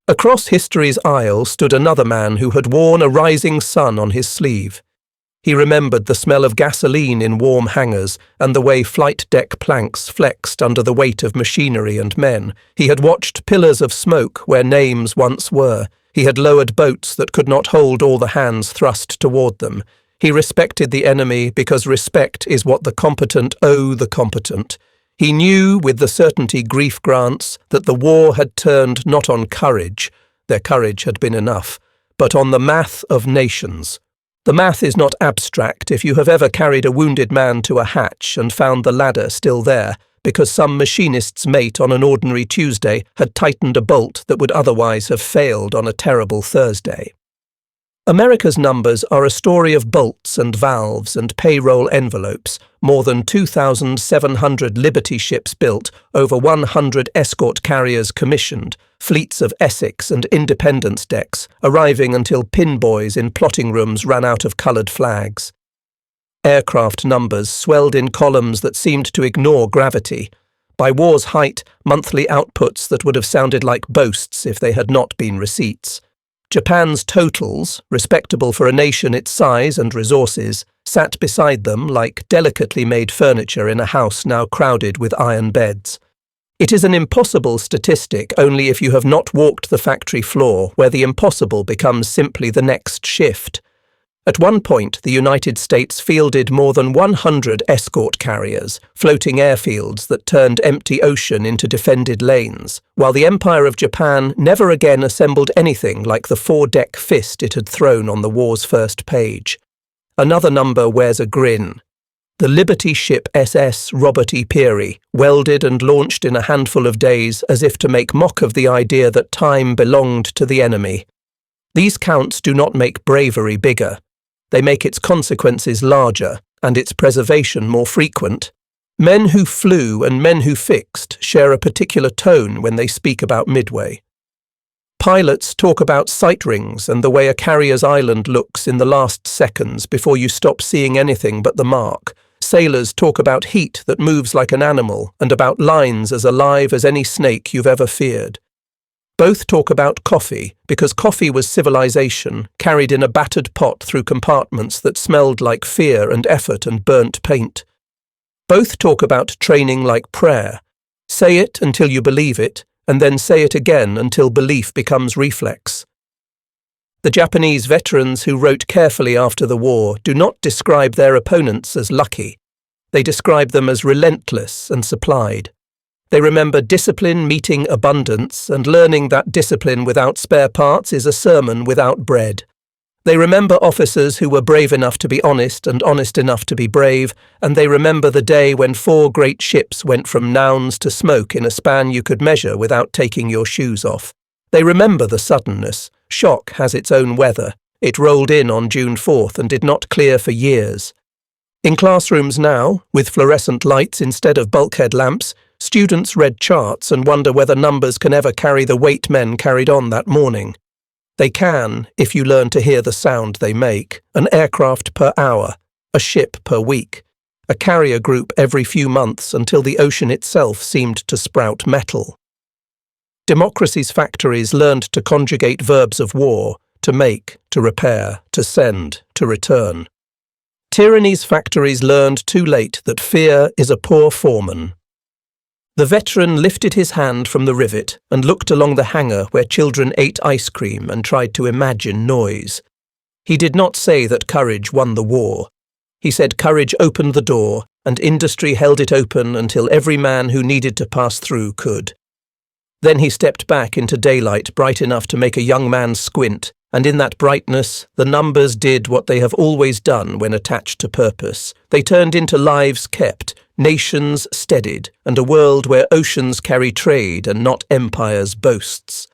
[SPEAKER 1] Across history's aisle stood another man who had worn a rising sun on his sleeve. He remembered the smell of gasoline in warm hangars and the way flight deck planks flexed under the weight of machinery and men. He had watched pillars of smoke where names once were. He had lowered boats that could not hold all the hands thrust toward them. He respected the enemy because respect is what the competent owe the competent. He knew, with the certainty grief grants, that the war had turned not on courage, their courage had been enough, but on the math of nations. The math is not abstract if you have ever carried a wounded man to a hatch and found the ladder still there, because some machinist's mate on an ordinary Tuesday had tightened a bolt that would otherwise have failed on a terrible Thursday. America's numbers are a story of bolts and valves and payroll envelopes, more than 2,700 Liberty ships built, over 100 escort carriers commissioned, fleets of Essex and Independence decks, arriving until pinboys in plotting rooms ran out of coloured flags. Aircraft numbers swelled in columns that seemed to ignore gravity. By war's height, monthly outputs that would have sounded like boasts if they had not been receipts. Japan's totals, respectable for a nation its size and resources, sat beside them like delicately made furniture in a house now crowded with iron beds. It is an impossible statistic only if you have not walked the factory floor, where the impossible becomes simply the next shift. At one point, the United States fielded more than 100 escort carriers, floating airfields that turned empty ocean into defended lanes, while the Empire of Japan never again assembled anything like the 4-deck fist it had thrown on the war's first page. Another number wears a grin. The Liberty ship SS Robert E. Peary, welded and launched in a handful of days as if to make mock of the idea that time belonged to the enemy. These counts do not make bravery bigger. They make its consequences larger and its preservation more frequent. Men who flew and men who fixed share a particular tone when they speak about Midway. Pilots talk about sight rings and the way a carrier's island looks in the last seconds before you stop seeing anything but the mark. Sailors talk about heat that moves like an animal and about lines as alive as any snake you've ever feared. Both talk about coffee, because coffee was civilization, carried in a battered pot through compartments that smelled like fear and effort and burnt paint. Both talk about training like prayer. Say it until you believe it, and then say it again until belief becomes reflex. The Japanese veterans who wrote carefully after the war do not describe their opponents as lucky. They describe them as relentless and supplied. They remember discipline meeting abundance and learning that discipline without spare parts is a sermon without bread. They remember officers who were brave enough to be honest and honest enough to be brave, and they remember the day when 4 great ships went from nouns to smoke in a span you could measure without taking your shoes off. They remember the suddenness. Shock has its own weather. It rolled in on June 4th and did not clear for years. In classrooms now, with fluorescent lights instead of bulkhead lamps, students read charts and wonder whether numbers can ever carry the weight men carried on that morning. They can, if you learn to hear the sound they make, an aircraft per hour, a ship per week, a carrier group every few months until the ocean itself seemed to sprout metal. Democracy's factories learned to conjugate verbs of war, to make, to repair, to send, to return. Tyranny's factories learned too late that fear is a poor foreman. The veteran lifted his hand from the rivet and looked along the hangar where children ate ice cream and tried to imagine noise. He did not say that courage won the war. He said courage opened the door, and industry held it open until every man who needed to pass through could. Then he stepped back into daylight bright enough to make a young man squint, and in that brightness the numbers did what they have always done when attached to purpose. They turned into lives kept, nations steadied, and a world where oceans carry trade and not empires' boasts.